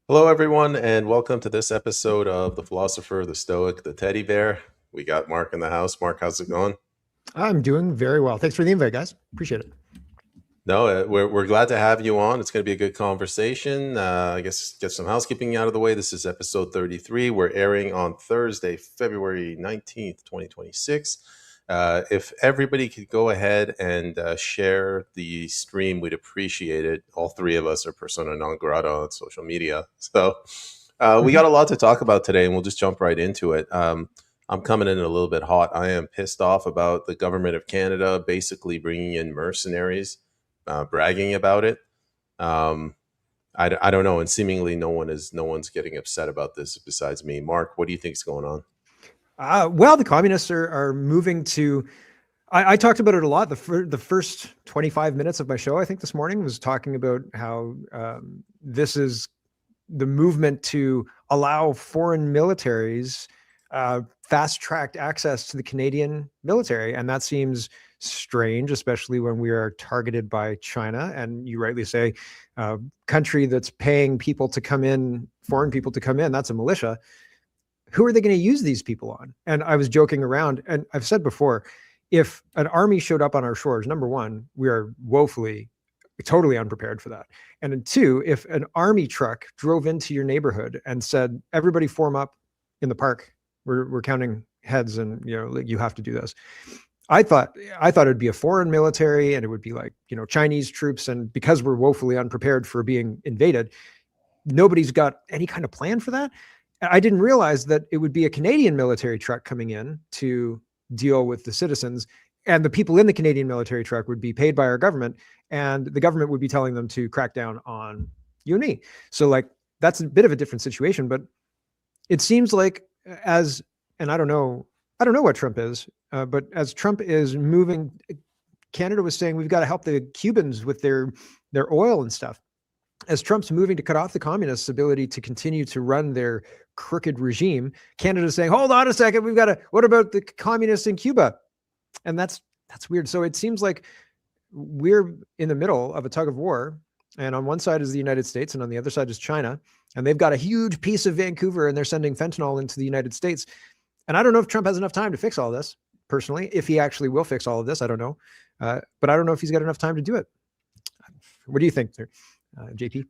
Hello, everyone, and welcome to this episode of The Philosopher, the Stoic, the Teddy Bear. We got Mark in the house. Mark, how's it going? I'm doing very well. Thanks for the invite, guys. Appreciate it. No, we're glad to have you on. It's going to be a good conversation. I guess get some housekeeping out of the way. This is episode 33. We're airing on Thursday, February 19th, 2026. If everybody could go ahead and share the stream, we'd appreciate it. All three of us are persona non grata on social media. So we got a lot to talk about today, and we'll just jump right into it. I'm coming in a little bit hot. I am pissed off about the government of Canada basically bringing in mercenaries, bragging about it. Um, I don't know, and seemingly no one's getting upset about this besides me. Mark, what do you think's going on? Well, the communists are moving to. I talked about it a lot. The first 25 minutes of my show, I think this morning, was talking about how this is the movement to allow foreign militaries fast-tracked access to the Canadian military, and that seems strange, especially when we are targeted by China. And you rightly say, country that's paying people to come in, foreign people to come in, that's a militia. Who are they going to use these people on? And I was joking around, and I've said before, if an army showed up on our shores, number one, we are woefully, totally unprepared for that. And then two, if an army truck drove into your neighborhood and said, everybody form up in the park, we're counting heads and you have to do this. I thought it'd be a foreign military and it would be like, Chinese troops. And because we're woefully unprepared for being invaded, nobody's got any kind of plan for that. I didn't realize that it would be a Canadian military truck coming in to deal with the citizens, and the people in the Canadian military truck would be paid by our government, and the government would be telling them to crack down on you and me. So like, that's a bit of a different situation, but it seems like and I don't know what Trump is, but as Trump is moving, Canada was saying we've got to help the Cubans with their oil and stuff. As Trump's moving to cut off the communists' ability to continue to run their crooked regime, Canada's saying, hold on a second, what about the communists in Cuba? And that's weird. So it seems like we're in the middle of a tug of war. And on one side is the United States and on the other side is China. And they've got a huge piece of Vancouver and they're sending fentanyl into the United States. And I don't know if Trump has enough time to fix all this, personally. If he actually will fix all of this, I don't know. But I don't know if he's got enough time to do it. What do you think there, JP?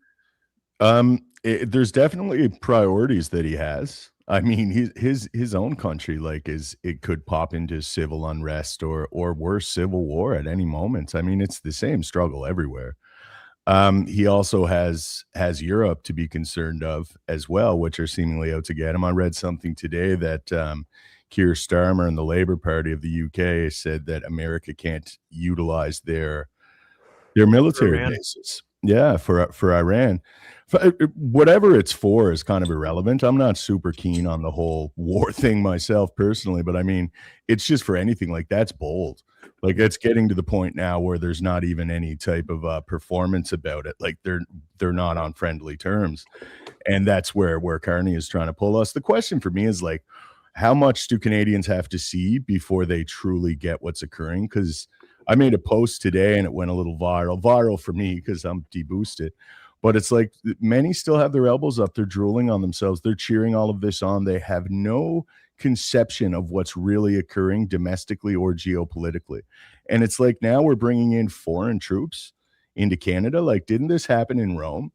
There's definitely priorities that he has. I mean, his own country, like, it could pop into civil unrest or worse, civil war at any moment. I mean, it's the same struggle everywhere. He also has Europe to be concerned of as well, which are seemingly out to get him. I read something today that Keir Starmer and the Labour Party of the UK said that America can't utilize their military bases. Yeah, for Iran. Whatever it's for is kind of irrelevant. I'm not super keen on the whole war thing myself personally, but I mean, it's just for anything like that's bold. Like, it's getting to the point now where there's not even any type of performance about it. Like, they're not on friendly terms, and that's where Carney is trying to pull us. The question for me is, like, how much do Canadians have to see before they truly get what's occurring? Because I made a post today and it went a little viral for me because I'm deboosted. But it's like many still have their elbows up. They're drooling on themselves. They're cheering all of this on. They have no conception of what's really occurring domestically or geopolitically. And it's like now we're bringing in foreign troops into Canada. Like, didn't this happen in Rome?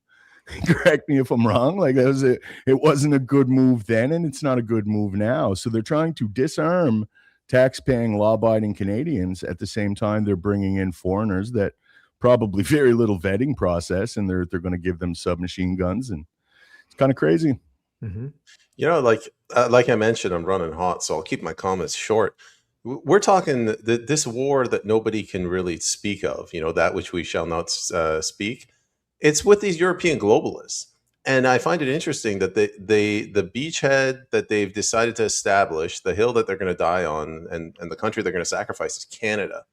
Correct me if I'm wrong. Like, it wasn't a good move then, and it's not a good move now. So they're trying to disarm tax-paying, law-abiding Canadians. At the same time, they're bringing in foreigners that probably very little vetting process, and they're going to give them submachine guns, and it's kind of crazy. Mm-hmm. Like I mentioned, I'm running hot, so I'll keep my comments short. We're talking this war that nobody can really speak of, that which we shall not speak. It's with these European globalists. And I find it interesting that the beachhead that they've decided to establish, the hill that they're going to die on, and the country they're going to sacrifice is Canada.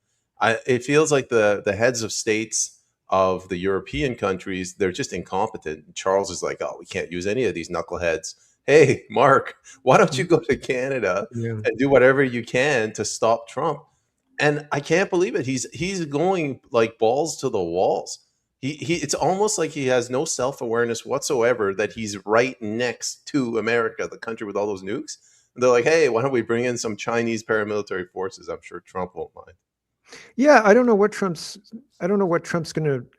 It feels like the heads of states of the European countries, they're just incompetent. Charles is like, oh, we can't use any of these knuckleheads. Hey, Mark, why don't you go to Canada and do whatever you can to stop Trump? And I can't believe it. He's going like balls to the walls. It's almost like he has no self-awareness whatsoever that he's right next to America, the country with all those nukes. And they're like, hey, why don't we bring in some Chinese paramilitary forces? I'm sure Trump won't mind. Yeah, I don't know what Trump's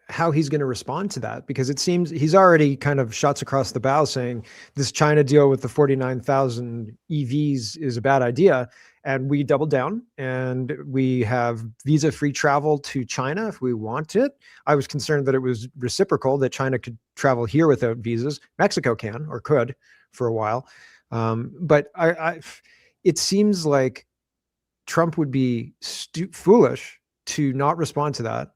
how he's gonna respond to that, because it seems he's already kind of shots across the bow saying this China deal with the 49,000 EVs is a bad idea. And we doubled down and we have visa-free travel to China if we want it. I was concerned that it was reciprocal, that China could travel here without visas. Mexico can, or could, for a while. But it seems like Trump would be foolish to not respond to that.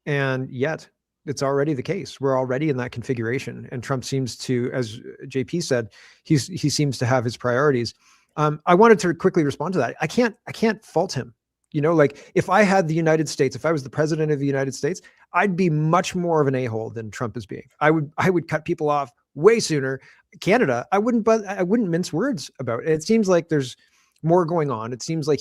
And yet it's already the case. We're already in that configuration. And Trump seems to, as JP said, he seems to have his priorities. I wanted to quickly respond to that. I can't fault him. Like if I had the United States, if I was the president of the United States, I'd be much more of an a-hole than Trump is being. I would cut people off way sooner. Canada, I wouldn't mince words about it. It seems like there's more going on. It seems like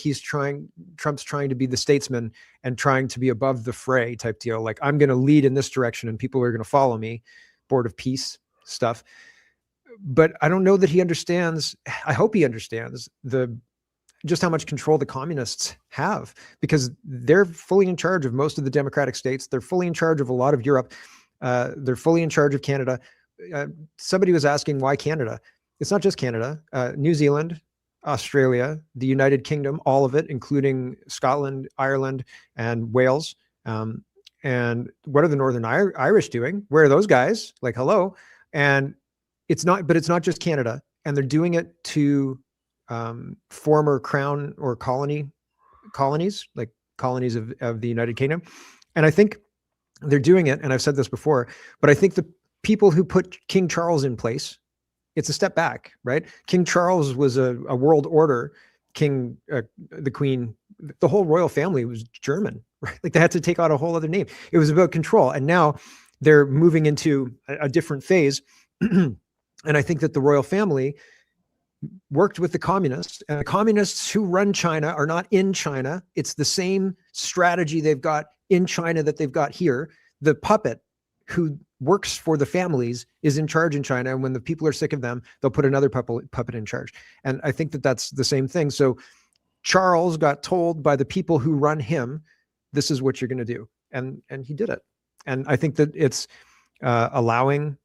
Trump's trying to be the statesman and trying to be above the fray type deal. Like, I'm going to lead in this direction and people are going to follow me, Board of Peace stuff. But I don't know that he understands. I hope he understands just how much control the communists have, because they're fully in charge of most of the democratic states. They're fully in charge of a lot of Europe. They're fully in charge of Canada. Somebody was asking why Canada. It's not just Canada. New Zealand, Australia, the United Kingdom, all of it, including Scotland, Ireland, and Wales. And what are the Northern Irish doing? Where are those guys? Like, hello. And it's not just Canada. And they're doing it to former crown or colonies, like colonies of the United Kingdom. And I think they're doing it, and I've said this before, but I think the people who put King Charles in place, it's a step back, right? King Charles was a world order king. The Queen, the whole royal family was German, right? Like, they had to take on a whole other name. It was about control. And now they're moving into a different phase. And I think that the royal family worked with the communists, and the communists who run China are not in China. It's the same strategy they've got in China that they've got here. The puppet who works for the families is in charge in China. And when the people are sick of them, they'll put another puppet in charge. And I think that that's the same thing. So Charles got told by the people who run him, this is what you're going to do. And he did it. And I think that it's allowing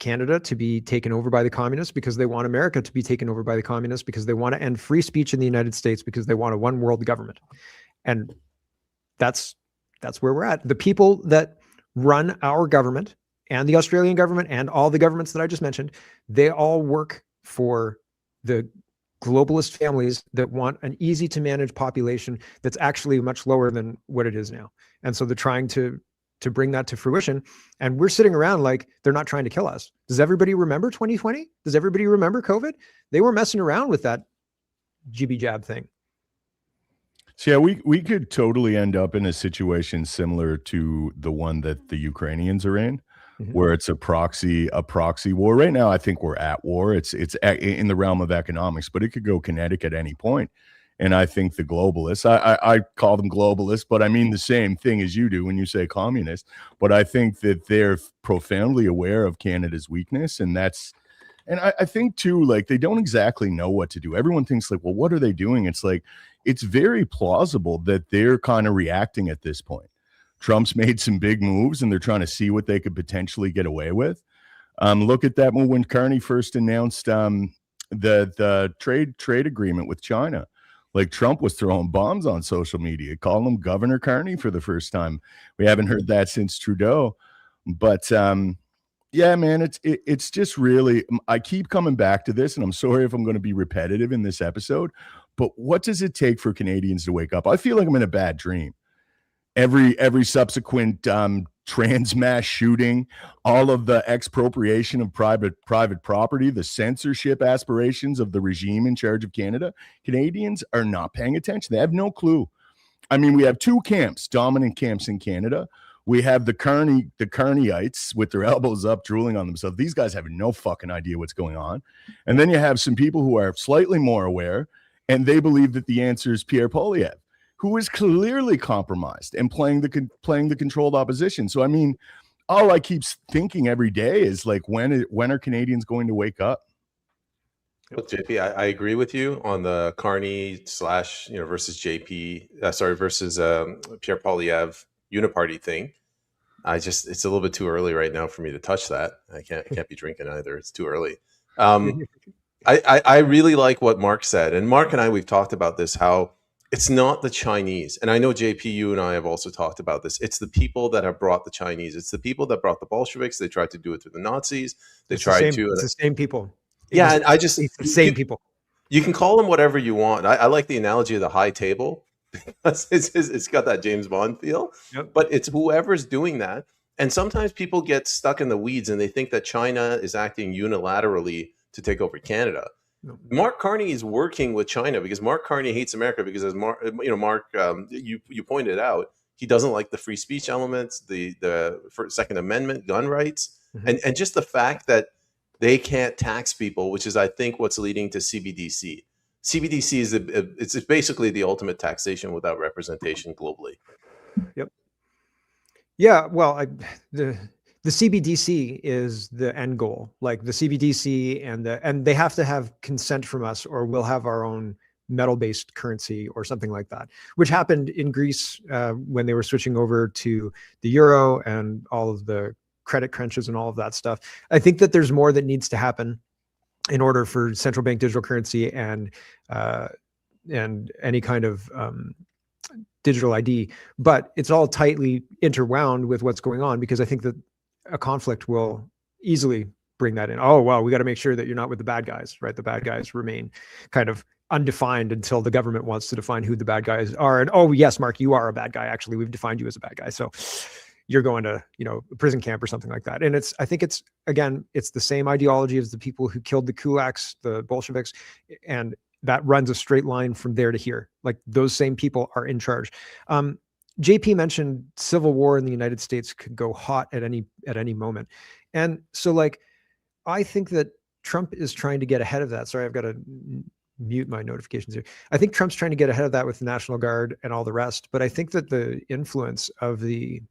Canada to be taken over by the communists because they want America to be taken over by the communists, because they want to end free speech in the United States, because they want a one world government. And that's where we're at. The people that run our government and the Australian government and all the governments that I just mentioned, they all work for the globalist families that want an easy to manage population that's actually much lower than what it is now. And so they're trying to bring that to fruition. And we're sitting around like they're not trying to kill us. Does everybody remember 2020? Does everybody remember COVID? They were messing around with that jibby jab thing. So yeah, we could totally end up in a situation similar to the one that the Ukrainians are in, where it's a proxy war. Right now, I think we're at war. It's in the realm of economics, but it could go kinetic at any point. And I think the globalists, I call them globalists, but I mean the same thing as you do when you say communist. But I think that they're profoundly aware of Canada's weakness, and I think too, like, they don't exactly know what to do. Everyone thinks like, well, what are they doing? It's like, it's very plausible that they're kind of reacting at this point. Trump's made some big moves and they're trying to see what they could potentially get away with. Look at that when Carney first announced the trade agreement with China. Like, Trump was throwing bombs on social media, calling him Governor Carney for the first time. We haven't heard that since Trudeau. But yeah, man, it's just really, I keep coming back to this, and I'm sorry if I'm going to be repetitive in this episode, but what does it take for Canadians to wake up? I feel like I'm in a bad dream. Every subsequent trans mass shooting, all of the expropriation of private property, the censorship aspirations of the regime in charge of Canada, Canadians are not paying attention. They have no clue. I mean, we have two camps, dominant camps in Canada. We have the Carneyites with their elbows up, drooling on themselves. These guys have no fucking idea what's going on. And then you have some people who are slightly more aware, and they believe that the answer is Pierre Poilievre, who is clearly compromised and playing the controlled opposition. So, I mean, all I keep thinking every day is like, when are Canadians going to wake up? Look, JP, I agree with you on the Carney slash, versus versus Pierre Poilievre uniparty thing. It's a little bit too early right now for me to touch that. I can't be drinking either. It's too early. I really like what Mark said, and Mark and I, we've talked about this, how it's not the Chinese. And I know, JP, you and I have also talked about this. It's the people that have brought the Chinese. It's the people that brought the Bolsheviks. They tried to do it through the Nazis. It's the same people. Yeah, and it's the same people. You can call them whatever you want. I like the analogy of the high table. It's got that James Bond feel. Yep. But it's whoever's doing that. And sometimes people get stuck in the weeds and they think that China is acting unilaterally to take over Canada. No. Mark Carney is working with China because Mark Carney hates America because, as Mark, you pointed out, he doesn't like the free speech elements, the Second Amendment, gun rights, and just the fact that they can't tax people, which is, I think, what's leading to CBDC. CBDC is it's basically the ultimate taxation without representation globally. Yep. Yeah. Well, the CBDC is the end goal. Like the CBDC and they have to have consent from us, or we'll have our own metal-based currency or something like that, which happened in Greece when they were switching over to the euro and all of the credit crunches and all of that stuff. I think that there's more that needs to happen in order for central bank digital currency and any kind of digital ID, but it's all tightly interwound with what's going on, because I think that a conflict will easily bring that in. Oh, well, we got to make sure that you're not with the bad guys, right? The bad guys remain kind of undefined until the government wants to define who the bad guys are. And, oh, yes, Mark, you are a bad guy. Actually, we've defined you as a bad guy. So you're going to, a prison camp or something like that. And I think it's the same ideology as the people who killed the kulaks, the Bolsheviks, and that runs a straight line from there to here. Like those same people are in charge. JP mentioned civil war in the United States could go hot at any moment. And so like, I think that Trump is trying to get ahead of that. Sorry, I've got to mute my notifications here. I think Trump's trying to get ahead of that with the National Guard and all the rest. But I think that the influence of the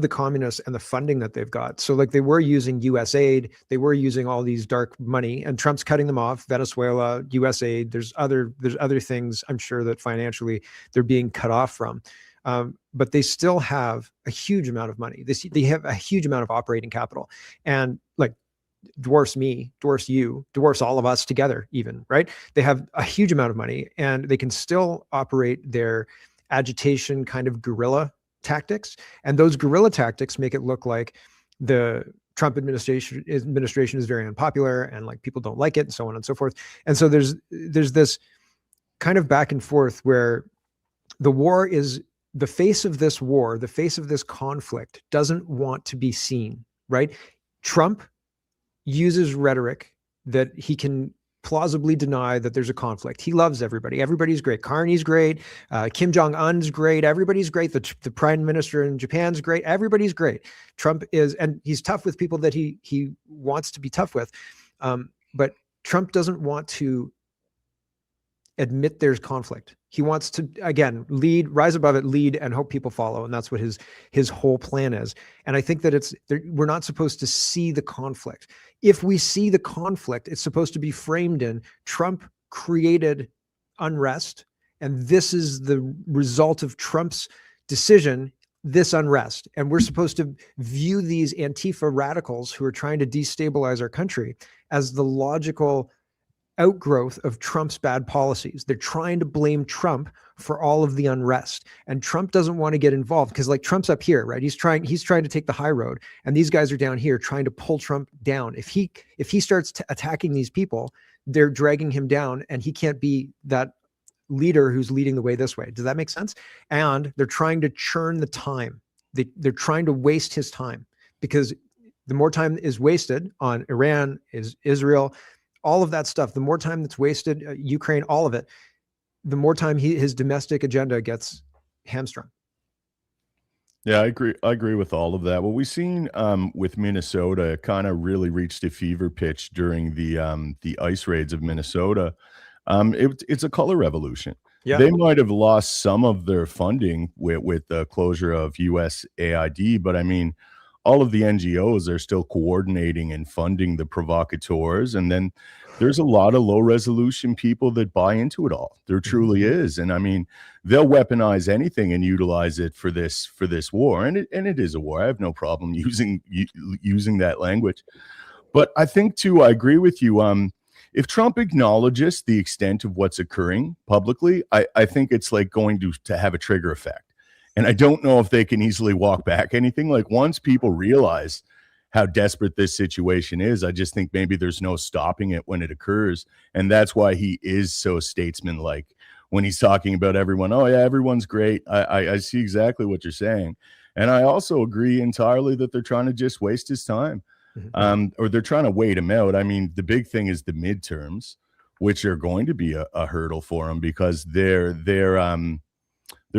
communists and the funding that they've got. So like they were using US aid, they were using all these dark money, and Trump's cutting them off. Venezuela, US aid, there's other things I'm sure that financially they're being cut off from. But they still have a huge amount of money. They have a huge amount of operating capital, and like dwarfs me, dwarfs you, dwarfs all of us together even, right? They have a huge amount of money, and they can still operate their agitation kind of guerrilla tactics. And those guerrilla tactics make it look like the Trump administration is very unpopular and like people don't like it and so on and so forth. And so there's this kind of back and forth where the war is the face of this war, the face of this conflict doesn't want to be seen, right? Trump uses rhetoric that he can plausibly deny that there's a conflict. He loves everybody. Everybody's great. Carney's great. Kim Jong-un's great. Everybody's great. The prime minister in Japan's great. Everybody's great. Trump is, and he's tough with people that he wants to be tough with. But Trump doesn't want to admit there's conflict. He wants to, again, lead, rise above it, lead, and hope people follow. And that's what his whole plan is. And I think that we're not supposed to see the conflict. If we see the conflict, it's supposed to be framed in Trump created unrest, and this is the result of Trump's decision, this unrest. And we're supposed to view these Antifa radicals who are trying to destabilize our country as the logical outgrowth of Trump's bad policies. They're trying to blame Trump for all of the unrest, and Trump doesn't want to get involved because like Trump's up here, right? He's trying to take the high road, and these guys are down here trying to pull Trump down. If he starts attacking these people, they're dragging him down, and he can't be that leader who's leading the way this way. Does that make sense? And they're trying to churn the time. They're trying to waste his time, because the more time is wasted on Iran, Israel, all of that stuff, the more time that's wasted, Ukraine, all of it, the more time his domestic agenda gets hamstrung. Yeah, I agree with all of that. What we've seen with Minnesota kind of really reached a fever pitch during the ice raids of Minnesota. It's a color revolution. Yeah. They might have lost some of their funding with the closure of USAID, but I mean, all of the NGOs are still coordinating and funding the provocateurs. And then there's a lot of low resolution people that buy into it all. There truly is. And I mean, they'll weaponize anything and utilize it for this war. And it is a war. I have no problem using that language. But I think too, I agree with you. If Trump acknowledges the extent of what's occurring publicly, I think it's like going to have a trigger effect. And I don't know if they can easily walk back anything. Like once people realize how desperate this situation is, I just think maybe there's no stopping it when it occurs. And that's why he is so statesman-like when he's talking about everyone. Oh yeah, everyone's great. I see exactly what you're saying. And I also agree entirely that they're trying to just waste his time. Or they're trying to wait him out. I mean, the big thing is the midterms, which are going to be a hurdle for him because their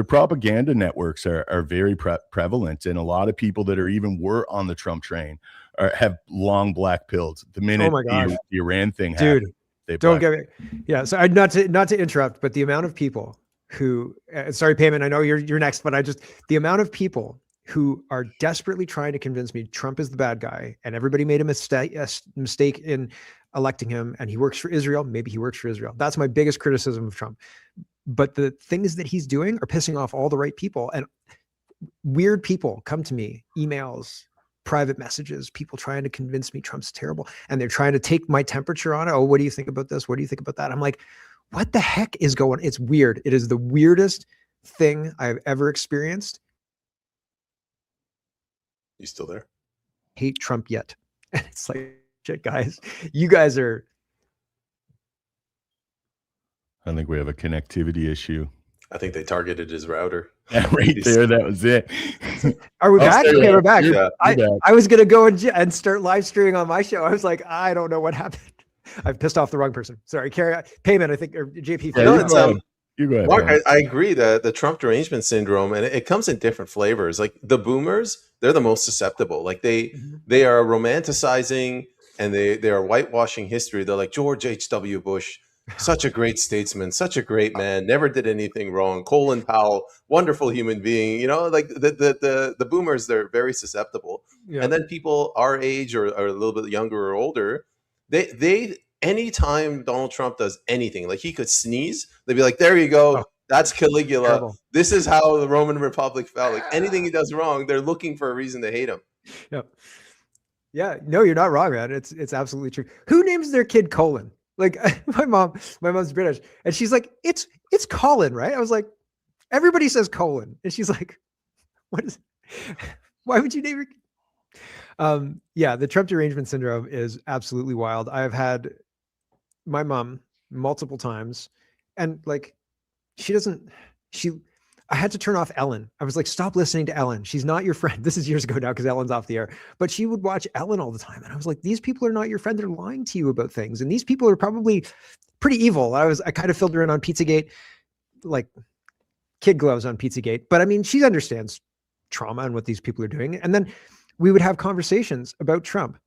propaganda networks are very prevalent, and a lot of people that were on the Trump train have long black pilled. The minute the Iran thing happened, don't get me. Yeah, so not to interrupt, but the amount of people who, sorry, Peyman, I know you're next, but the amount of people who are desperately trying to convince me Trump is the bad guy, and everybody made a mistake in electing him, and he works for Israel. Maybe he works for Israel. That's my biggest criticism of Trump. But the things that he's doing are pissing off all the right people, and weird people come to me, emails, private messages, people trying to convince me Trump's terrible, and they're trying to take my temperature on it. Oh, what do you think about this? What do you think about that? I'm like, what the heck is going on? It's weird. It is the weirdest thing I've ever experienced. You still there? Hate Trump yet. And it's like, shit, guys, you guys are. I think we have a connectivity issue. I think they targeted his router. Yeah, right there. That was it. Are we back? Okay, we're back. Yeah, I was going to go and start live streaming on my show. I was like, I don't know what happened. I've pissed off the wrong person. Sorry. Carry Peyman, I think, or JP. Yeah, you go ahead, Mark, I agree that the Trump derangement syndrome, and it comes in different flavors. Like the boomers, they're the most susceptible. Like they are romanticizing and they are whitewashing history. They're like George H.W. Bush, such a great statesman, such a great man, never did anything wrong. Colin Powell, wonderful human being. You know, like the boomers, they're very susceptible. Yeah. And then people our age or a little bit younger or older, they anytime Donald Trump does anything, like he could sneeze, they'd be like, there you go. Oh, that's Caligula. Terrible. This is how the Roman Republic felt. Like anything he does wrong, they're looking for a reason to hate him. Yep. Yeah, no, you're not wrong, man. It's absolutely true. Who names their kid Colin? Like my mom's British, and she's like, it's Colin, right? I was like, everybody says Colin, and she's like, what is it? Why would you name your yeah, the Trump derangement syndrome is absolutely wild. I have had my mom multiple times, and like I had to turn off Ellen. I was like, stop listening to Ellen. She's not your friend. This is years ago now because Ellen's off the air. But she would watch Ellen all the time. And I was like, these people are not your friend. They're lying to you about things. And these people are probably pretty evil. I kind of filled her in on Pizzagate, like kid gloves on Pizzagate. But I mean, she understands trauma and what these people are doing. And then we would have conversations about Trump.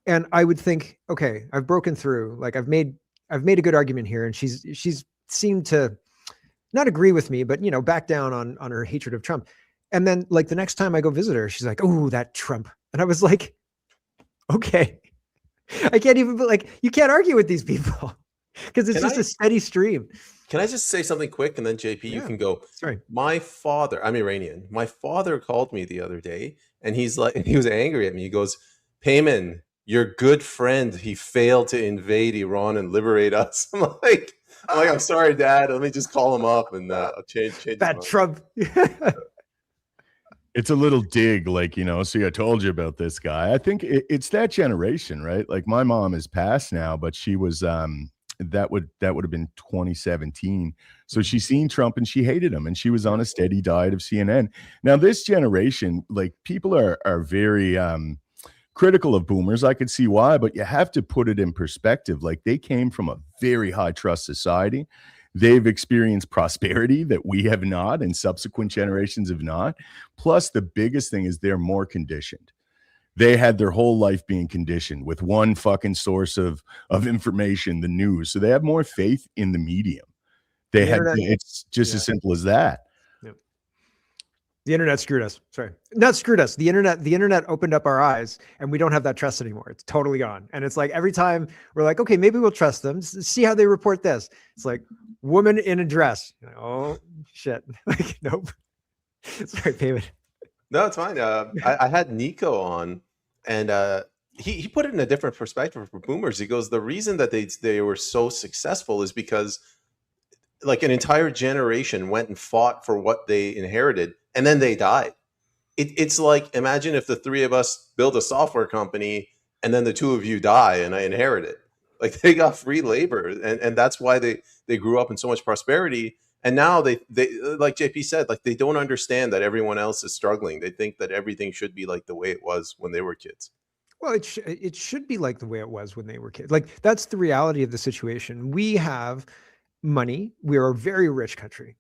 And I would think, okay, I've broken through. Like I've made a good argument here. And she's seemed to not agree with me, but, you know, back down on her hatred of Trump. And then like the next time I go visit her, she's like, oh, that Trump. And I was like, okay, I can't even, like, you can't argue with these people because it's just a steady stream. Can I just say something quick? And then JP, you can go. Sorry. My father, I'm Iranian. My father called me the other day and he was angry at me. He goes, Peyman, your good friend, he failed to invade Iran and liberate us. I'm sorry, Dad. Let me just call him up and I'll change that Trump. It's a little dig, like, you know, see, I told you about this guy. I think it's that generation, right? Like my mom is passed now, but she was that would have been 2017. So she's seen Trump and she hated him and she was on a steady diet of CNN. Now this generation, like people are very critical of boomers. I could see why, but you have to put it in perspective. Like they came from a very high trust society. They've experienced prosperity that we have not and subsequent generations have not. Plus the biggest thing is they're more conditioned. They had their whole life being conditioned with one fucking source of information, the news. So they have more faith in the medium They The had, internet, it's just as simple as that. the internet screwed us. Sorry, not screwed us. The internet opened up our eyes, and we don't have that trust anymore. It's totally gone. And it's like every time we're like, okay, maybe we'll trust them. See how they report this. It's like woman in a dress. Oh shit! Like nope. Sorry, Peyman. No, it's fine. I had Nico on, and he put it in a different perspective for boomers. He goes, the reason that they were so successful is because like an entire generation went and fought for what they inherited, and then they died. It's like, imagine if the three of us build a software company and then the two of you die and I inherit it. Like they got free labor, and that's why they grew up in so much prosperity. And now they like JP said, like they don't understand that everyone else is struggling. They think that everything should be like the way it was when they were kids. Well, it should be like the way it was when they were kids. Like that's the reality of the situation. We have money. We are a very rich country,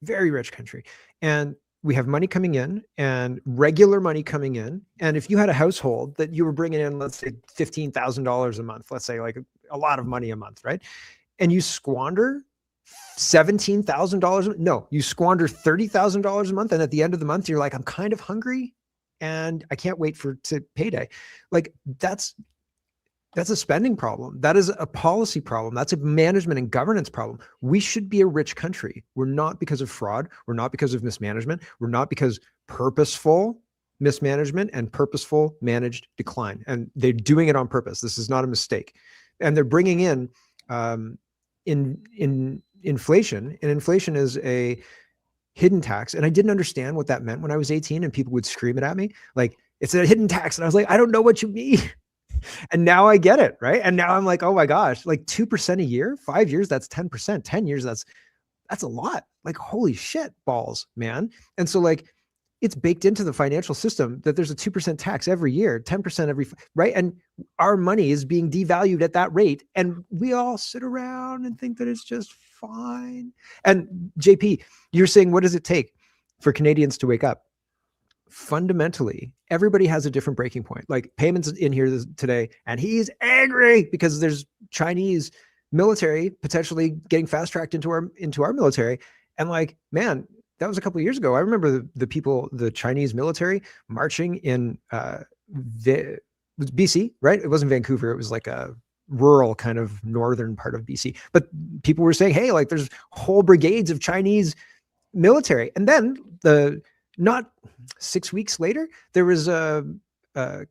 and we have money coming in and regular money coming in. And if you had a household that you were bringing in, let's say $15,000 a month, let's say like a lot of money a month, right? And you squander $17,000. No, you squander $30,000 a month. And at the end of the month, you're like, I'm kind of hungry and I can't wait to payday. Like that's a spending problem. That is a policy problem. That's a management and governance problem. We should be a rich country. We're not because of fraud. We're not because of mismanagement. We're not because purposeful mismanagement and purposeful managed decline. And they're doing it on purpose. This is not a mistake. And they're bringing in inflation, and inflation is a hidden tax. And I didn't understand what that meant when I was 18 and people would scream it at me. Like, it's a hidden tax. And I was like, I don't know what you mean. And now I get it, right? And now I'm like, oh my gosh, like 2% a year, 5 years, that's 10%, 10 years, that's a lot. Like, holy shit balls, man. And so like, it's baked into the financial system that there's a 2% tax every year, 10% every, right? And our money is being devalued at that rate. And we all sit around and think that it's just fine. And JP, you're saying, what does it take for Canadians to wake up? Fundamentally, everybody has a different breaking point. Like Peyman's in here today and he's angry because there's Chinese military potentially getting fast tracked into our military. And like, man, that was a couple of years ago. I remember the Chinese military marching in BC, right? It wasn't Vancouver. It was like a rural kind of northern part of BC. But people were saying, hey, like there's whole brigades of Chinese military. And then not 6 weeks later, there was a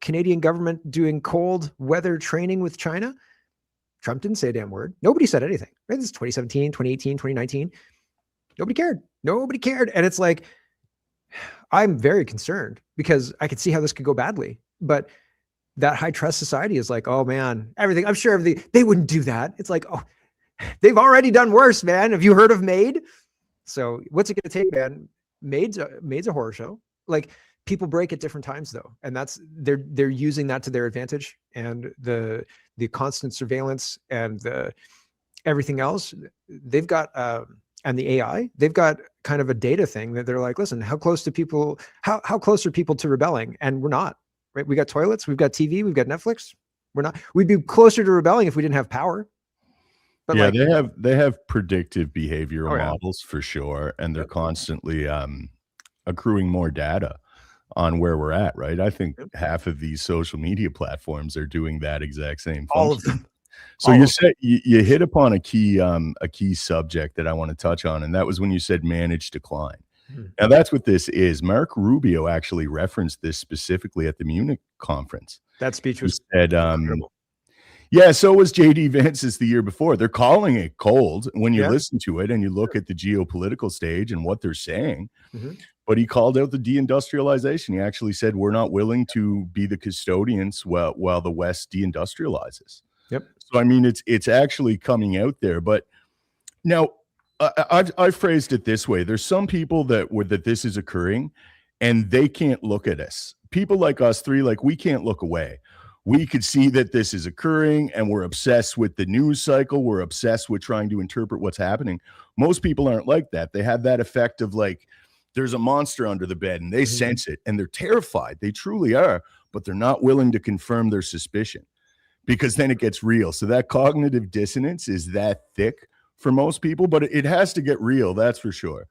Canadian government doing cold weather training with China. Trump didn't say a damn word. Nobody said anything. Right? This is 2017, 2018, 2019. Nobody cared. And it's like, I'm very concerned because I could see how this could go badly. But that high trust society is like, oh man, everything. I'm sure they wouldn't do that. It's like, oh, they've already done worse, man. Have you heard of Made? So what's it going to take, man? Maid's a horror show. Like people break at different times though. And they're using that to their advantage, and the constant surveillance and everything else they've got, and the AI, they've got kind of a data thing that they're like, listen, how close are people to rebelling? And we're not, right? We got toilets, we've got TV, we've got Netflix. We're not, we'd be closer to rebelling if we didn't have power. But yeah, like, they have predictive behavioral models for sure. And they're constantly accruing more data on where we're at, right? I think half of these social media platforms are doing that exact same function. All of them. So you hit upon a key subject that I want to touch on, and that was when you said managed decline. Mm-hmm. Now that's what this is. Mark Rubio actually referenced this specifically at the Munich conference. That speech was said, yeah, so was JD Vance's the year before. They're calling it cold when you listen to it and you look at the geopolitical stage and what they're saying. Mm-hmm. But he called out the deindustrialization. He actually said, we're not willing to be the custodians while the West deindustrializes. Yep. So, I mean, it's actually coming out there. But now I've phrased it this way. There's some people that this is occurring and they can't look at us. People like us three, like we can't look away. We could see that this is occurring and we're obsessed with the news cycle. We're obsessed with trying to interpret what's happening. Most people aren't like that. They have that effect of like, there's a monster under the bed and they sense it and they're terrified. They truly are, but they're not willing to confirm their suspicion because then it gets real. So that cognitive dissonance is that thick for most people, but it has to get real. That's for sure.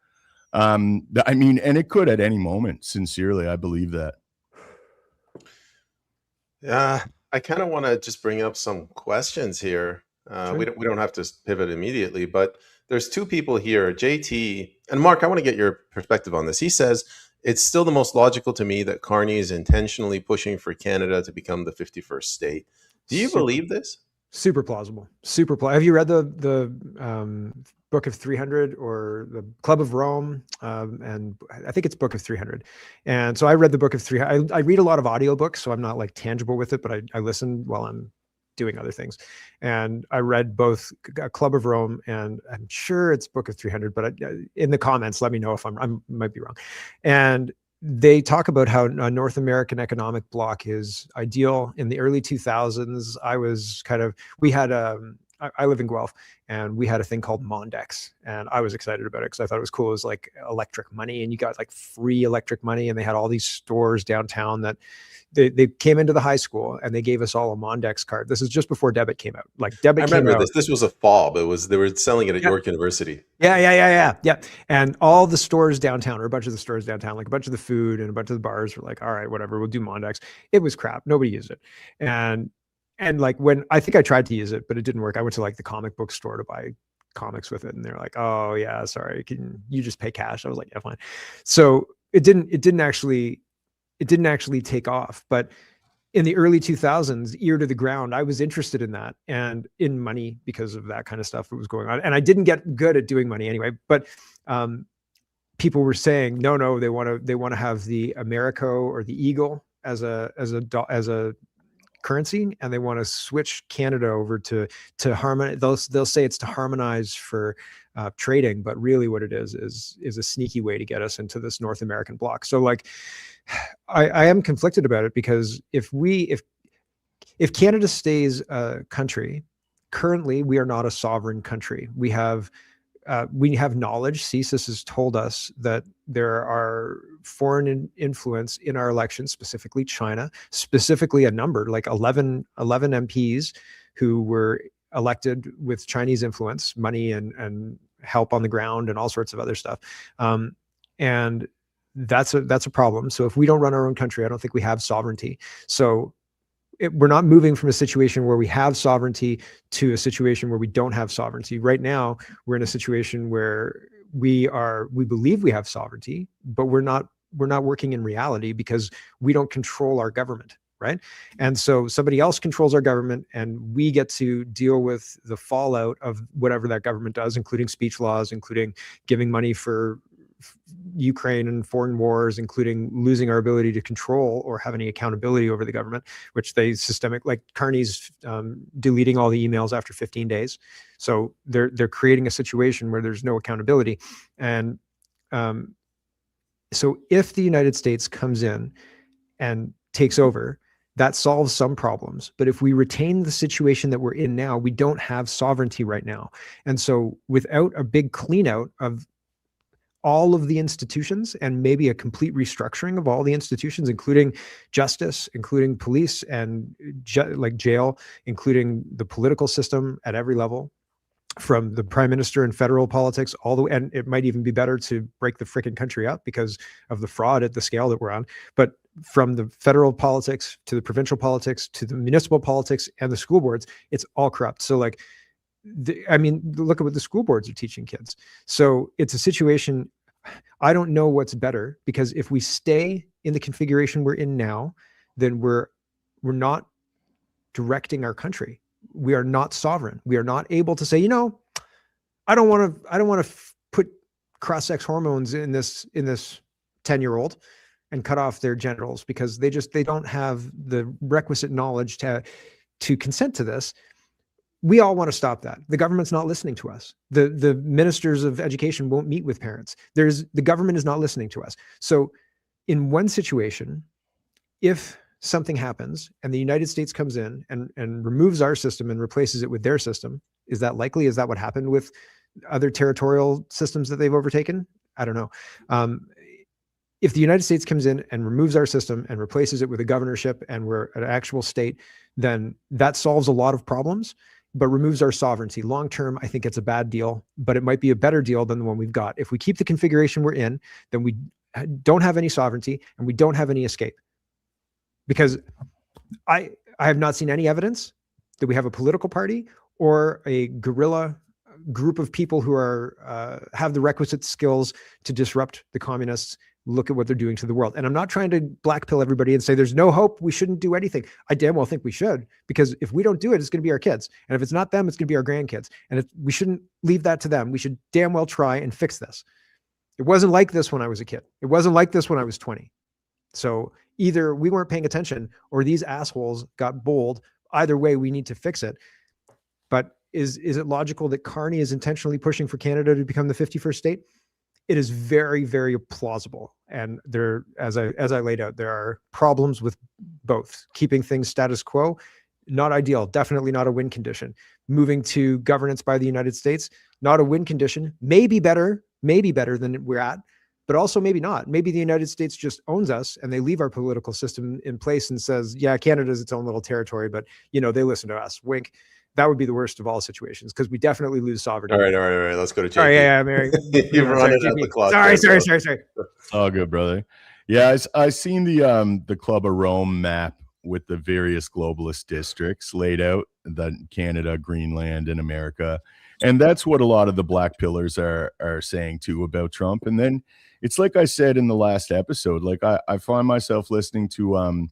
I mean, and it could at any moment. Sincerely, I believe that. Yeah, I kind of want to just bring up some questions here. Sure. We don't have to pivot immediately, but there's two people here, JT and Mark. I want to get your perspective on this. He says it's still the most logical to me that Carney is intentionally pushing for Canada to become the 51st state. Do you believe this? Super plausible. Have you read the Book of 300 or the Club of Rome? And I think it's Book of 300. And so I read the Book of 300. I read a lot of audiobooks, so I'm not like tangible with it, but I listen while I'm doing other things. And I read both Club of Rome and I'm sure it's Book of 300, but in the comments, let me know if I might be wrong. And they talk about how a North American economic bloc is ideal. In the early 2000s, I live in Guelph, and we had a thing called Mondex, and I was excited about it because I thought it was cool. It was like electric money, and you got like free electric money, and they had all these stores downtown that they came into the high school and they gave us all a Mondex card. This is just before debit came out. Like debit came out. I remember this. This was a fob. They were selling it at York University. Yeah. And all the stores downtown, or a bunch of the stores downtown, like a bunch of the food and a bunch of the bars were like, all right, whatever, we'll do Mondex. It was crap. Nobody used it. And like when I think I tried to use it, but it didn't work. I went to like the comic book store to buy comics with it, and they're like, oh yeah, sorry, can you just pay cash? I was like, yeah, fine. So it didn't actually take off. But in the early 2000s, ear to the ground, I was interested in that and in money because of that kind of stuff that was going on. And I didn't get good at doing money anyway, but people were saying, no, they want to have the Americo or the Eagle as a currency, and they want to switch Canada over to harmonize. They'll say it's to harmonize for trading, but really what it is a sneaky way to get us into this North American bloc. So like, I am conflicted about it, because if Canada stays a country, currently we are not a sovereign country. We have knowledge. CSIS has told us that there are foreign influence in our elections, specifically China, specifically a number like 11 MPs who were elected with Chinese influence, money and help on the ground and all sorts of other stuff. And that's a problem. So if we don't run our own country, I don't think we have sovereignty. So we're not moving from a situation where we have sovereignty to a situation where we don't have sovereignty. Right now, we're in a situation where we believe we have sovereignty, but we're not working in reality because we don't control our government, right? And so somebody else controls our government, and we get to deal with the fallout of whatever that government does, including speech laws, including giving money for Ukraine and foreign wars, including losing our ability to control or have any accountability over the government, which they like Carney's deleting all the emails after 15 days. So they're creating a situation where there's no accountability. And so if the United States comes in and takes over, that solves some problems. But if we retain the situation that we're in now, we don't have sovereignty right now. And so without a big clean out of all of the institutions, and maybe a complete restructuring of all the institutions, including justice, including police, and like jail, including the political system at every level, from the prime minister and federal politics all the way. And it might even be better to break the freaking country up because of the fraud at the scale that we're on. But from the federal politics to the provincial politics to the municipal politics and the school boards, it's all corrupt. So like, look at what the school boards are teaching kids. So it's a situation, I don't know what's better, because if we stay in the configuration we're in now, then we're not directing our country. We are not sovereign. We are not able to say, I don't want to put cross-sex hormones in this 10-year-old and cut off their genitals, because they don't have the requisite knowledge to consent to this. We all want to stop that. The government's not listening to us. The ministers of education won't meet with parents. The government is not listening to us. So in one situation, if something happens and the United States comes in and removes our system and replaces it with their system, is that likely? Is that what happened with other territorial systems that they've overtaken? I don't know. If the United States comes in and removes our system and replaces it with a governorship and we're an actual state, then that solves a lot of problems. but removes our sovereignty. Long term, I think it's a bad deal, but it might be a better deal than the one we've got. If we keep the configuration we're in, then we don't have any sovereignty and we don't have any escape. Because I have not seen any evidence that we have a political party or a guerrilla group of people who are have the requisite skills to disrupt the communists. Look at what they're doing to the world. And I'm not trying to blackpill everybody and say there's no hope, we shouldn't do anything. I damn well think we should, because if we don't do it, it's going to be our kids. And if it's not them, it's going to be our grandkids. And we shouldn't leave that to them. We should damn well try and fix this. It wasn't like this when I was a kid. It wasn't like this when I was 20. So either we weren't paying attention or these assholes got bold. Either way, we need to fix it. But is it logical that Carney is intentionally pushing for Canada to become the 51st state? It is very, very plausible. And there, as I laid out, there are problems with both. Keeping things status quo, not ideal, definitely not a win condition. Moving to governance by the United States, not a win condition, maybe better than we're at, but also maybe not. Maybe the United States just owns us and they leave our political system in place and says, yeah, Canada's its own little territory, but they listen to us. Wink. That would be the worst of all situations, because we definitely lose sovereignty. All right. Let's go to JP. Oh, yeah, Mary. You've run it at the clock. Sorry. All good, brother. Yeah, I seen the Club of Rome map with the various globalist districts laid out, that Canada, Greenland, and America. And that's what a lot of the black pillars are saying too about Trump. And then it's like I said in the last episode, like I find myself listening to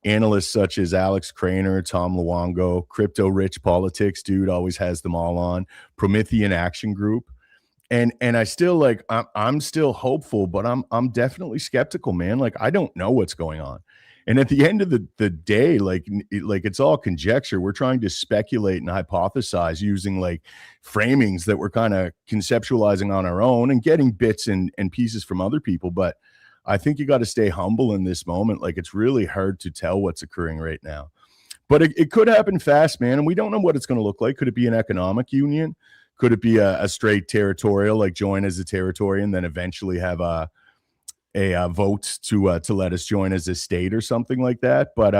analysts such as Alex Craner, Tom Luongo, Crypto Rich Politics, dude always has them all on, Promethean Action Group. And I still I'm still hopeful, but I'm definitely skeptical, man. Like, I don't know what's going on. And at the end of the day, like it's all conjecture. We're trying to speculate and hypothesize using like framings that we're kind of conceptualizing on our own and getting bits and pieces from other people. But I think you got to stay humble in this moment. Like, it's really hard to tell what's occurring right now, but it could happen fast, man. And we don't know what it's going to look like. Could it be an economic union? Could it be a straight territorial, like join as a territory and then eventually have a vote to let us join as a state or something like that? But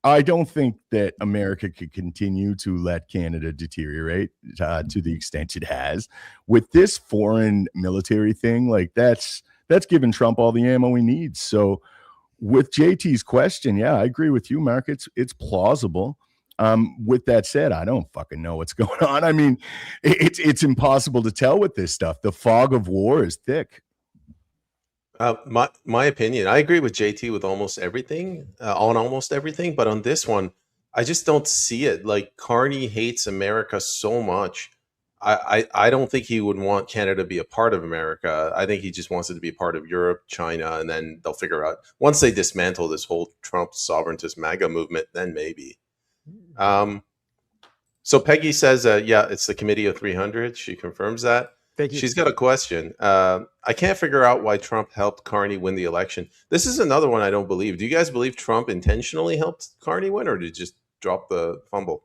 I don't think that America could continue to let Canada deteriorate to the extent it has with this foreign military thing. Like, that's given Trump all the ammo he needs. So with JT's question, yeah, I agree with you, Mark. It's plausible. With that said, I don't fucking know what's going on. I mean, it's impossible to tell with this stuff. The fog of war is thick. My opinion, I agree with JT with almost everything, but on this one, I just don't see it. Like, Carney hates America so much. I don't think he would want Canada to be a part of America. I think he just wants it to be a part of Europe, China, and then they'll figure out, once they dismantle this whole Trump sovereigntist MAGA movement, then maybe. So Peggy says, yeah, it's the Committee of 300. She confirms that. Thank you. She's got a question. I can't figure out why Trump helped Carney win the election. This is another one I don't believe. Do you guys believe Trump intentionally helped Carney win, or did he just drop the fumble?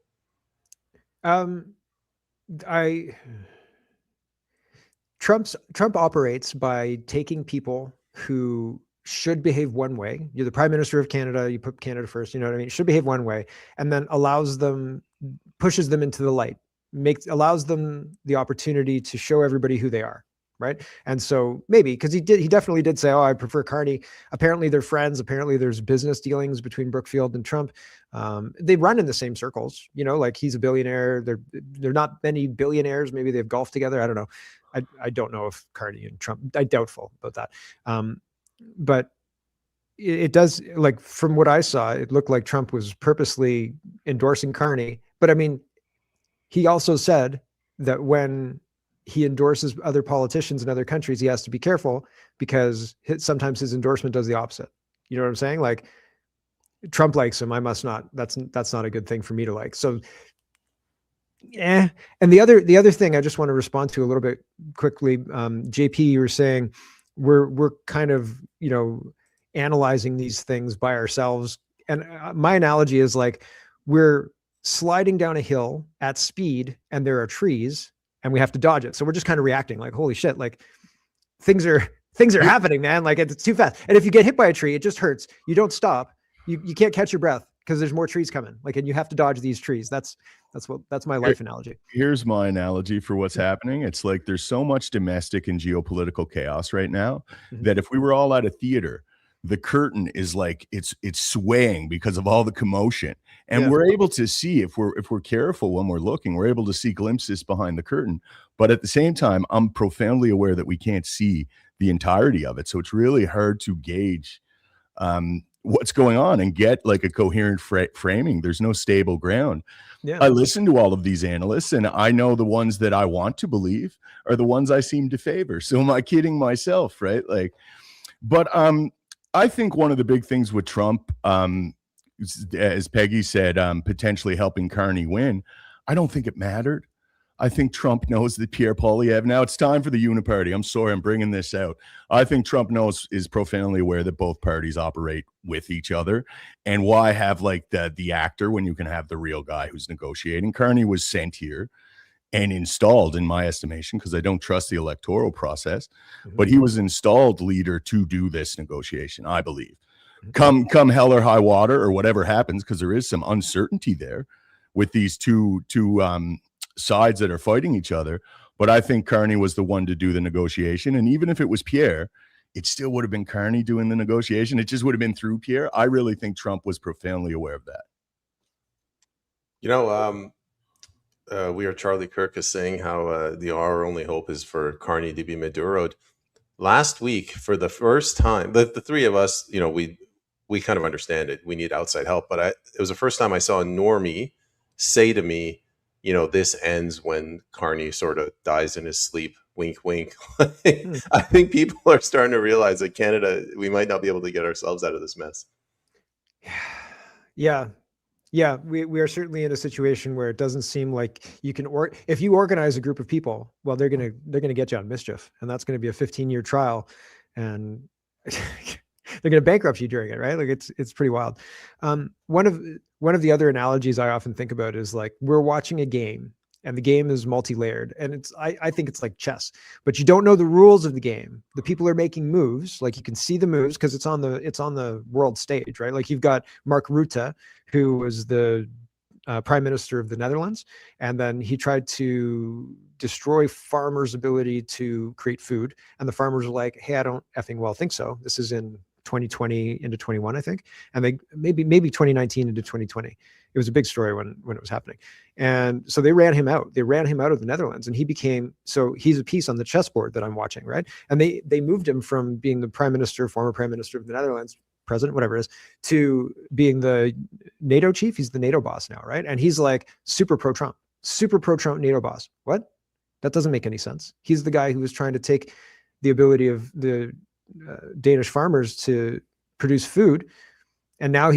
Trump operates by taking people who should behave one way. You're the Prime Minister of Canada, you put Canada first, you know what I mean? Should behave one way, and then pushes them into the light, allows them the opportunity to show everybody who they are, right? And so maybe, because he definitely did say, oh, I prefer Carney. Apparently they're friends. Apparently there's business dealings between Brookfield and Trump. They run in the same circles, like he's a billionaire. They're not many billionaires. Maybe they've golfed together. I don't know. I don't know if Carney and Trump, I doubtful about that. But it does, like, from what I saw, it looked like Trump was purposely endorsing Carney. But I mean, he also said that when he endorses other politicians in other countries, he has to be careful because sometimes his endorsement does the opposite. You know what I'm saying? Like, Trump likes him, I must not. That's not a good thing for me to like. So, And the other thing I just want to respond to a little bit quickly, JP, you were saying we're kind of analyzing these things by ourselves, and my analogy is like we're sliding down a hill at speed and there are trees and we have to dodge it. So we're just kind of reacting like, holy shit, like things are happening, man. Like, it's too fast. And if you get hit by a tree, it just hurts. You don't stop. You can't catch your breath. because there's more trees coming. Like, and you have to dodge these trees. That's my life analogy. Here's my analogy for what's happening. It's like there's so much domestic and geopolitical chaos right now that if we were all at a theater, the curtain is like it's swaying because of all the commotion, and we're able to see, if we're careful when we're looking, we're able to see glimpses behind the curtain. But at the same time, I'm profoundly aware that we can't see the entirety of it, so it's really hard to gauge what's going on and get like a coherent framing. There's no stable ground. I listen to all of these analysts, and I know the ones that I want to believe are the ones I seem to favor. So am I kidding myself, right? Like, but I think one of the big things with Trump, as Peggy said, potentially helping Carney win, I don't think it mattered. I think Trump knows that Pierre Poilievre, now it's time for the uniparty. I'm sorry, I'm bringing this out. I think Trump is profoundly aware that both parties operate with each other. And why have like the actor when you can have the real guy who's negotiating? Carney was sent here and installed, in my estimation, because I don't trust the electoral process, but he was installed leader to do this negotiation, I believe. Come hell or high water or whatever happens, because there is some uncertainty there with these two sides that are fighting each other. But I think Carney was the one to do the negotiation. And even if it was Pierre, it still would have been Carney doing the negotiation. It just would have been through Pierre. I really think Trump was profoundly aware of that. You know, we are Charlie Kirk is saying how our only hope is for Carney to be Maduro'd. Last week, for the first time, the three of us, you know, we kind of understand it. We need outside help. But it was the first time I saw a normie say to me, you know, this ends when Carney sort of dies in his sleep. Wink, wink. I think people are starting to realize that Canada, we might not be able to get ourselves out of this mess. Yeah. We are certainly in a situation where it doesn't seem like you can, if you organize a group of people, well, they're going to get you on mischief, and that's going to be a 15-year trial, and they're going to bankrupt you during it, right? Like it's pretty wild. One of the other analogies I often think about is like, we're watching a game, and the game is multi-layered, and I think it's like chess, but you don't know the rules of the game. The people are making moves, like you can see the moves because it's on the world stage, right? Like you've got Mark Rutte, who was the prime minister of the Netherlands, and then he tried to destroy farmers' ability to create food, and the farmers were like, "Hey, I don't effing well think so." This is in 2020 into 21, I think, and they maybe 2019 into 2020. It was a big story when it was happening, and so they ran him out. They ran him out of the Netherlands, and he's a piece on the chessboard that I'm watching, right? And they moved him from being the former prime minister of the Netherlands, president, whatever it is, to being the NATO chief. He's the NATO boss now, right? And he's like super pro-Trump NATO boss. What? That doesn't make any sense. He's the guy who was trying to take the ability of the Danish farmers to produce food, and now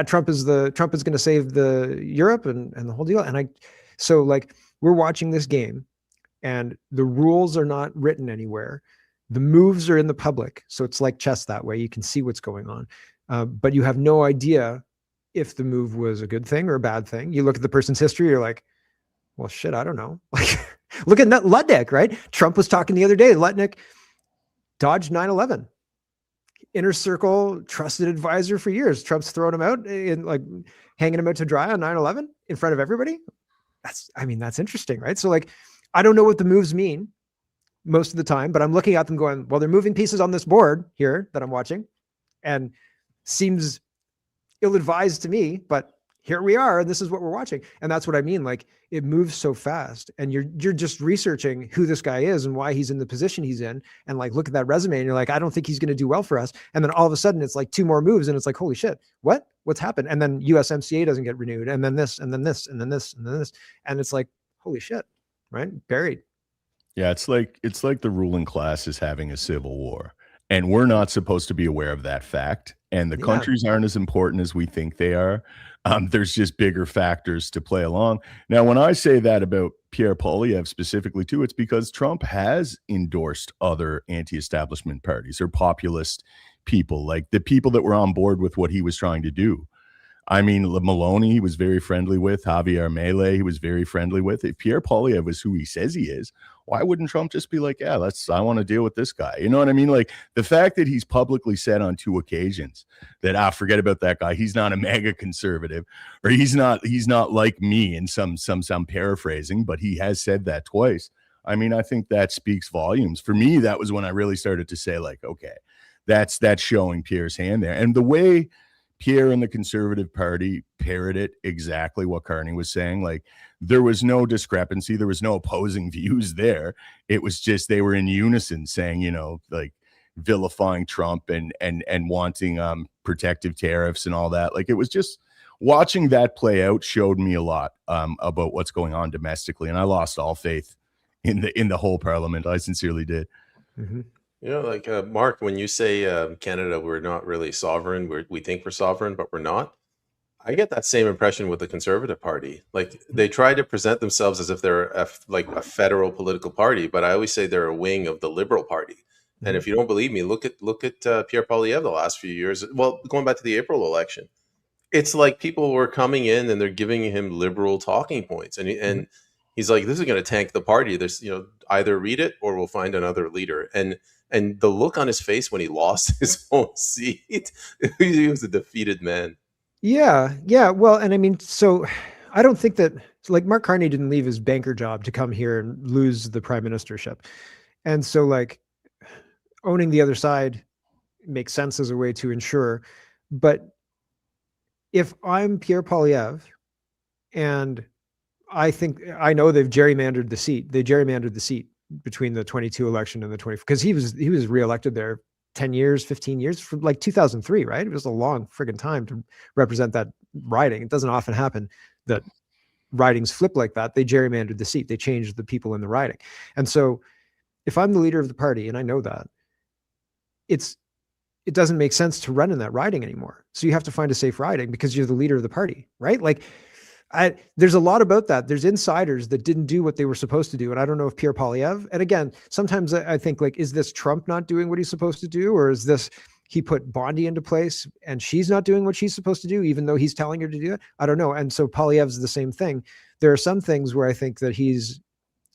Trump is going to save the Europe and the whole deal. And so like we're watching this game, and the rules are not written anywhere. The moves are in the public, so it's like chess that way. You can see what's going on, but you have no idea if the move was a good thing or a bad thing. You look at the person's history, you're like, well, shit, I don't know. Like, look at Lutnick, right? Trump was talking the other day. Lutnick dodged 9/11. Inner circle trusted advisor for years. Trump's throwing him out in like hanging him out to dry on 9/11 in front of everybody. That's interesting, right? So like, I don't know what the moves mean most of the time, but I'm looking at them going, well, they're moving pieces on this board here that I'm watching, and seems ill-advised to me, but here we are, and this is what we're watching. And that's what I mean. Like, it moves so fast, and you're just researching who this guy is and why he's in the position he's in. And like, look at that resume, and you're like, I don't think he's going to do well for us. And then all of a sudden it's like 2 more moves, and it's like, holy shit, what's happened? And then USMCA doesn't get renewed. And then this, and then this, and then this, and then this. And it's like, holy shit, right? Buried. Yeah. It's like the ruling class is having a civil war, and we're not supposed to be aware of that fact. And the countries aren't as important as we think they are. There's just bigger factors to play along. Now, when I say that about Pierre Poilievre specifically too, it's because Trump has endorsed other anti-establishment parties or populist people, like the people that were on board with what he was trying to do. I mean, Maloney, he was very friendly with. Javier Milei, he was very friendly with. If Pierre Poilievre is who he says he is, why wouldn't Trump just be like, yeah, I want to deal with this guy? You know what I mean? Like the fact that he's publicly said on 2 occasions that, forget about that guy. He's not a mega conservative, or he's not like me in some paraphrasing, but he has said that twice. I mean, I think that speaks volumes. For me, that was when I really started to say, like, okay, that's showing Pierre's hand there. And the way Pierre and the Conservative Party parroted exactly what Carney was saying. Like there was no discrepancy. There was no opposing views there. It was just they were in unison saying, you know, like vilifying Trump and wanting protective tariffs and all that. Like it was just watching that play out showed me a lot about what's going on domestically. And I lost all faith in the whole parliament. I sincerely did. Mm-hmm. You know, like Mark, when you say Canada, we're not really sovereign. We think we're sovereign, but we're not. I get that same impression with the Conservative Party. Like they try to present themselves as if they're like a federal political party, but I always say they're a wing of the Liberal Party. And if you don't believe me, look at Pierre Poilievre the last few years. Well, going back to the April election, it's like people were coming in and they're giving him liberal talking points, and he's like, "This is going to tank the party. There's either read it or we'll find another leader." And the look on his face when he lost his own seat, he was a defeated man. Yeah. Well, and I mean, so I don't think that like Mark Carney didn't leave his banker job to come here and lose the prime ministership. And so like owning the other side makes sense as a way to ensure. But if I'm Pierre Poilievre and I know they've gerrymandered the seat. They gerrymandered the seat between the 22 election and the 20, because he was reelected there 10 years, 15 years from like 2003, right? It was a long friggin' time to represent that riding. It doesn't often happen that ridings flip like that. They gerrymandered the seat. They changed the people in the riding. And so if I'm the leader of the party, and I know that, it doesn't make sense to run in that riding anymore. So you have to find a safe riding because you're the leader of the party, right? Like there's a lot about that. There's insiders that didn't do what they were supposed to do. And I don't know if Pierre Poilievre, and again, sometimes I think like, is this Trump not doing what he's supposed to do? Or is this, he put Bondi into place and she's not doing what she's supposed to do, even though he's telling her to do it? I don't know. And so Poilievre's the same thing. There are some things where I think that he's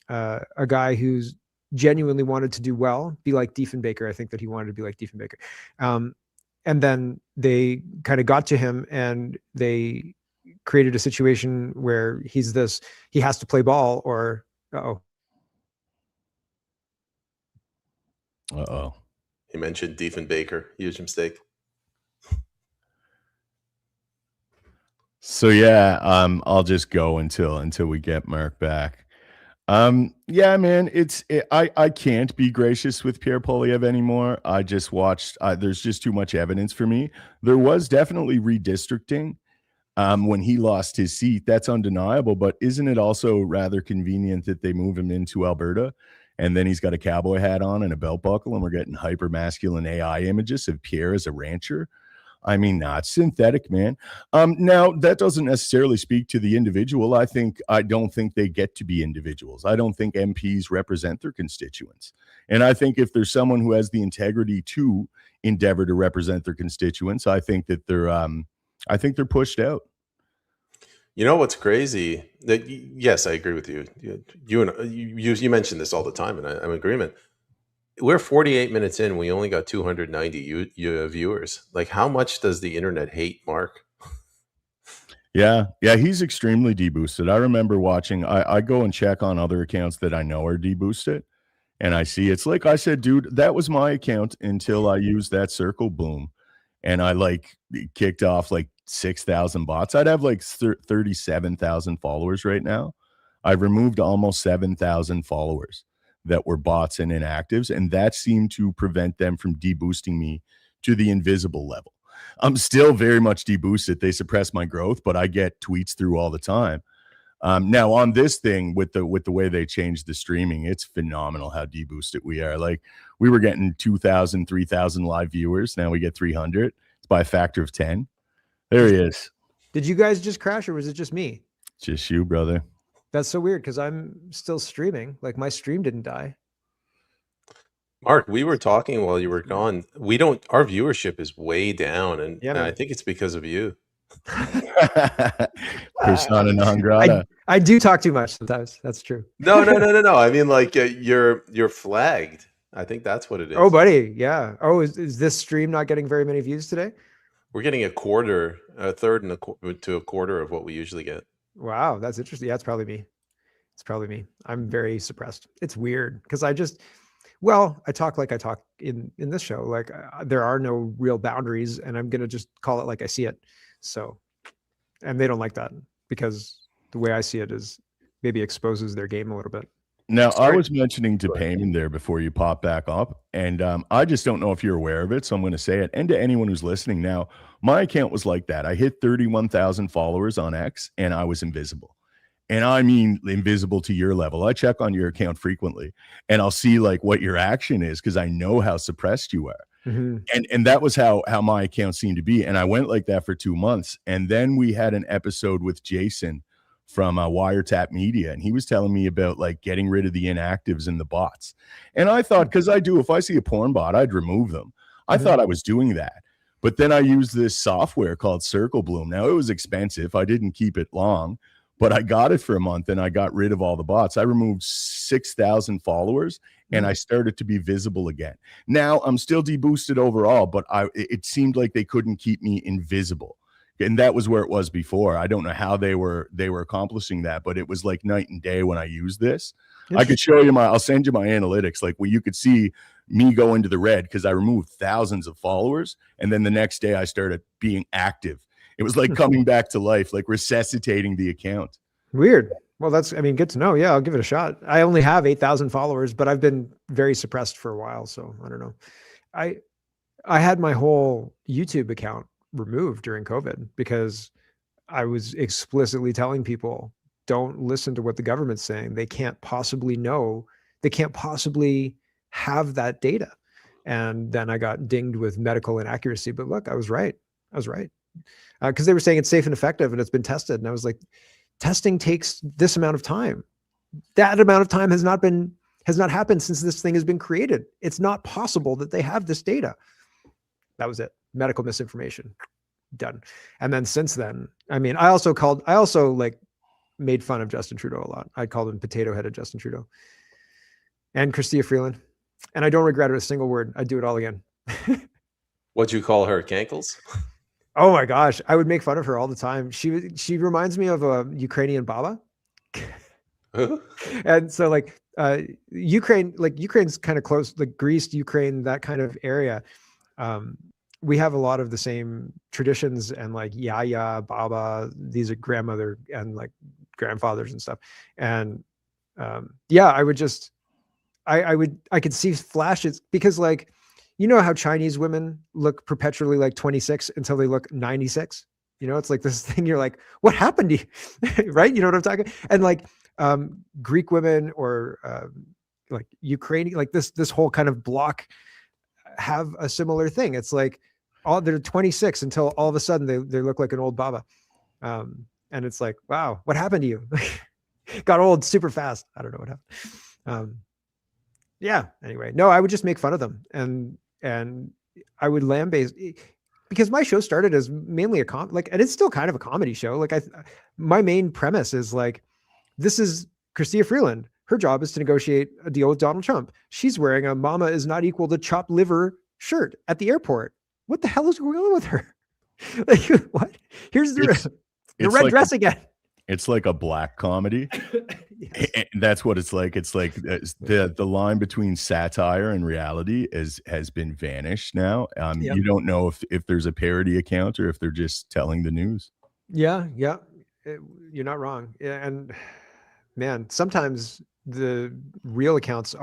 a guy who's genuinely wanted to do well, be like Diefenbaker. I think that he wanted to be like Diefenbaker. And then they kind of got to him and they created a situation where he has to play ball or He mentioned Diefenbaker, huge mistake. So yeah, I'll just go until we get Mark back. Yeah, man, I can't be gracious with Pierre Poilievre anymore. I just watched, there's just too much evidence for me. There was definitely redistricting when he lost his seat. That's undeniable, but isn't it also rather convenient that they move him into Alberta and then he's got a cowboy hat on and a belt buckle and we're getting hyper masculine AI images of Pierre as a rancher? I mean, not synthetic, man. Now that doesn't necessarily speak to the individual. I don't think they get to be individuals. I don't think MPs represent their constituents. And I think if there's someone who has the integrity to endeavor to represent their constituents, I think that they're pushed out. You know what's crazy? That yes, I agree with you. You mentioned this all the time, and I'm in agreement. We're 48 minutes in. We only got 290 viewers. Like, how much does the internet hate Mark? Yeah, he's extremely deboosted. I remember watching. I go and check on other accounts that I know are deboosted, and I see it's like I said, dude, that was my account until I used that circle boom, and I like kicked off like 6,000 bots. I'd have like 37,000 followers right now. I've removed almost 7,000 followers that were bots and inactives, and that seemed to prevent them from deboosting me to the invisible level. I'm still very much deboosted. They suppress my growth, but I get tweets through all the time. Now on this thing with the way they changed the streaming, it's phenomenal how deboosted we are. Like we were getting 2,000, 3,000 live viewers. Now we get 300. It's by a factor of 10. There he is. Did you guys just crash or was it just me? Just you, brother. That's so weird because I'm still streaming. Like my stream didn't die. Mark, we were talking while you were gone. Our viewership is way down, and I think it's because of you. Persona non grata. I do talk too much sometimes. That's true. No. I mean, like you're flagged. I think that's what it is. Oh, buddy. Yeah. Oh, is this stream not getting very many views today? We're getting a third to a quarter of what we usually get. Wow, that's interesting. Yeah, it's probably me. It's probably me. I'm very suppressed. It's weird because I talk like I talk in this show. Like there are no real boundaries, and I'm gonna just call it like I see it. So, and they don't like that because the way I see it is maybe exposes their game a little bit. Now, I was mentioning to Peyman there before you pop back up, and I just don't know if you're aware of it, so I'm going to say it. And to anyone who's listening now, my account was like that. I hit 31,000 followers on X, and I was invisible. And I mean invisible to your level. I check on your account frequently, and I'll see like what your action is because I know how suppressed you are. Mm-hmm. And that was how my account seemed to be. And I went like that for 2 months. And then we had an episode with Jason from Wiretap Media, and he was telling me about like getting rid of the inactives and the bots. And I thought, because if I see a porn bot, I'd remove them. I thought I was doing that. But then I used this software called Circle Bloom. Now, it was expensive. I didn't keep it long, but I got it for a month and I got rid of all the bots. I removed 6,000 followers and I started to be visible again. Now I'm still deboosted overall, but it seemed like they couldn't keep me invisible. And that was where it was before. I don't know how they were accomplishing that, but it was like night and day when I used this. I could show you I'll send you my analytics, like where you could see me go into the red because I removed thousands of followers. And then the next day I started being active. It was like coming back to life, like resuscitating the account. Weird. Well, good to know. Yeah, I'll give it a shot. I only have 8,000 followers, but I've been very suppressed for a while. So I don't know. I had my whole YouTube account removed during COVID because I was explicitly telling people, don't listen to what the government's saying. They can't possibly know. They can't possibly have that data. And then I got dinged with medical inaccuracy. But look, I was right. Because they were saying it's safe and effective and it's been tested. And I was like, testing takes this amount of time. That amount of time has not happened since this thing has been created. It's not possible that they have this data. That was it. Medical misinformation. Done. And then since then, I mean, I also like made fun of Justin Trudeau a lot. I called him potato-headed Justin Trudeau and Chrystia Freeland. And I don't regret it a single word. I'd do it all again. What'd you call her? Cankles? Oh my gosh. I would make fun of her all the time. She reminds me of a Ukrainian Baba. And so like Ukraine's kind of close, like Greece, Ukraine, that kind of area. We have a lot of the same traditions and like Yaya, Baba, these are grandmother and like grandfathers and stuff. And I could see flashes because like, you know how Chinese women look perpetually like 26 until they look 96? You know, it's like this thing, you're like, what happened to you? Right? You know what I'm talking? And like Greek women or like Ukrainian, like this whole kind of block have a similar thing. It's like they're 26 until all of a sudden they look like an old Baba. And it's like, wow, what happened to you? Got old super fast. I don't know what happened. Yeah. Anyway, no, I would just make fun of them and I would lambaste because my show started as mainly and it's still kind of a comedy show. Like my main premise is like, this is Chrystia Freeland. Her job is to negotiate a deal with Donald Trump. She's wearing a "Mama is not equal to chopped liver" shirt at the airport. What the hell is going on with her? Like, what? Here's the red dress again. It's like a black comedy. Yes. And that's what it's like. It's like the line between satire and reality has been vanished now. Yep. You don't know if there's a parody account or if they're just telling the news. Yeah. You're not wrong. Yeah, and man, sometimes the real accounts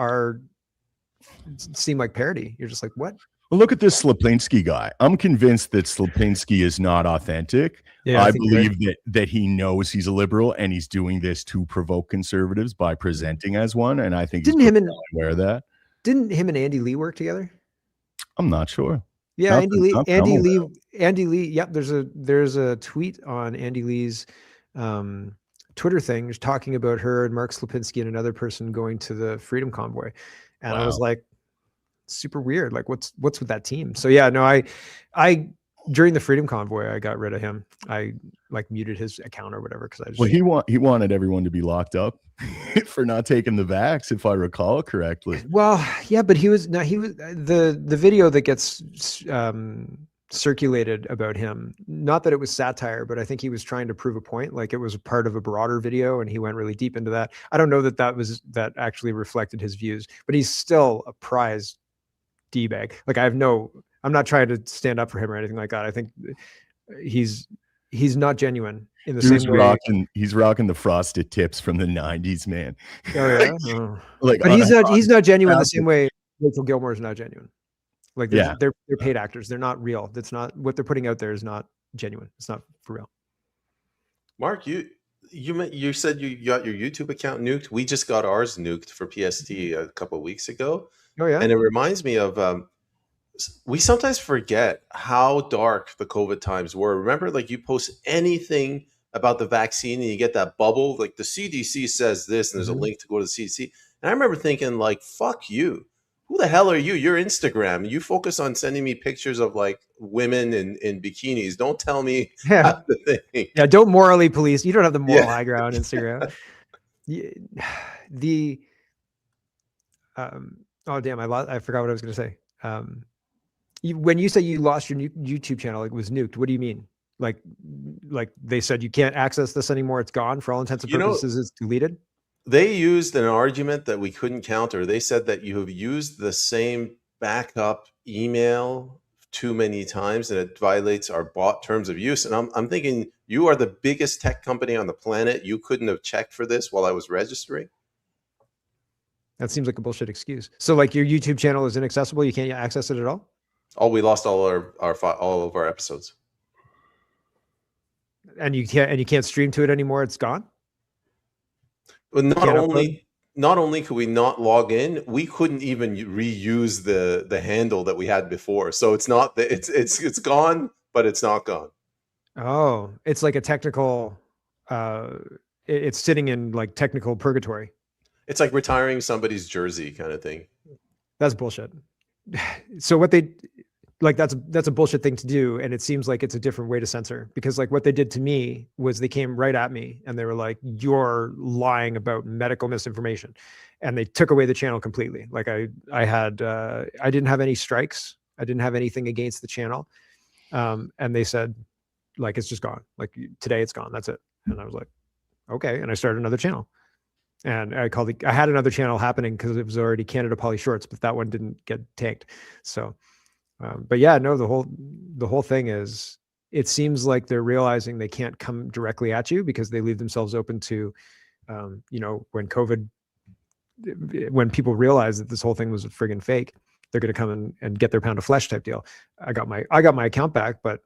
seem like parody. You're just like, what? Well, look at this Slapinski guy. I'm convinced that Slapinski is not authentic. Yeah, I believe that he knows he's a liberal and he's doing this to provoke conservatives by presenting as one. And I think Didn't him and Andy Lee work together? I'm not sure. Yeah, Andy Lee. Yep. There's a tweet on Andy Lee's Twitter thing talking about her and Mark Slapinski and another person going to the Freedom Convoy. And wow. I was like, super weird. Like what's with that team? So yeah, no, I during the Freedom Convoy, I got rid of him. I like muted his account or whatever because I just. Well, he wanted everyone to be locked up for not taking the vax, if I recall correctly. Well, yeah, but he was the video that gets circulated about him. Not that it was satire, but I think he was trying to prove a point. Like it was a part of a broader video, and he went really deep into that. I don't know that actually reflected his views, but he's still a prize D-bag. Like I'm not trying to stand up for him or anything like that. I think he's not genuine in the same way. He's rocking the frosted tips from the 90s, man. Oh yeah. Oh. Like, but he's not genuine the same way Rachel Gilmore is not genuine. Like they're paid actors. They're not real. That's not what they're putting out there is not genuine. It's not for real. Mark, you said you got your YouTube account nuked. We just got ours nuked for PST a couple of weeks ago. Oh yeah. And it reminds me of we sometimes forget how dark the COVID times were. Remember, like you post anything about the vaccine and you get that bubble, like the CDC says this, and there's a link to go to the CDC. And I remember thinking, like, fuck you. Who the hell are you? You're Instagram. You focus on sending me pictures of like women in bikinis. Don't tell me how to think. Yeah, don't morally police. You don't have the moral high ground on Instagram. Oh damn, I forgot what I was going to say. When you say you lost your YouTube channel, it was nuked. What do you mean? Like they said you can't access this anymore. It's gone for all intents and purposes. It's deleted. They used an argument that we couldn't counter. They said that you have used the same backup email too many times and it violates our bot terms of use. And I'm thinking, you are the biggest tech company on the planet. You couldn't have checked for this while I was registering. That seems like a bullshit excuse. So like your YouTube channel is inaccessible. You can't access it at all. Oh, we lost all of our episodes. And you can't stream to it anymore. It's gone. But not only could we not log in, we couldn't even reuse the handle that we had before. So it's gone, but it's not gone. Oh, it's like a technical. It's sitting in like technical purgatory. It's like retiring somebody's jersey kind of thing. That's bullshit. So what they like, that's a bullshit thing to do. And it seems like it's a different way to censor, because like what they did to me was they came right at me and they were like, you're lying about medical misinformation. And they took away the channel completely. Like I didn't have any strikes. I didn't have anything against the channel. And they said like, it's just gone. Like today it's gone. That's it. And I was like, okay. And I started another channel. And I had another channel happening because it was already CanadaPoli Shorts, but that one didn't get tanked. So, but yeah, no, the whole thing is, it seems like they're realizing they can't come directly at you because they leave themselves open to, when people realize that this whole thing was a friggin' fake, they're going to come and get their pound of flesh type deal. I got my account back, but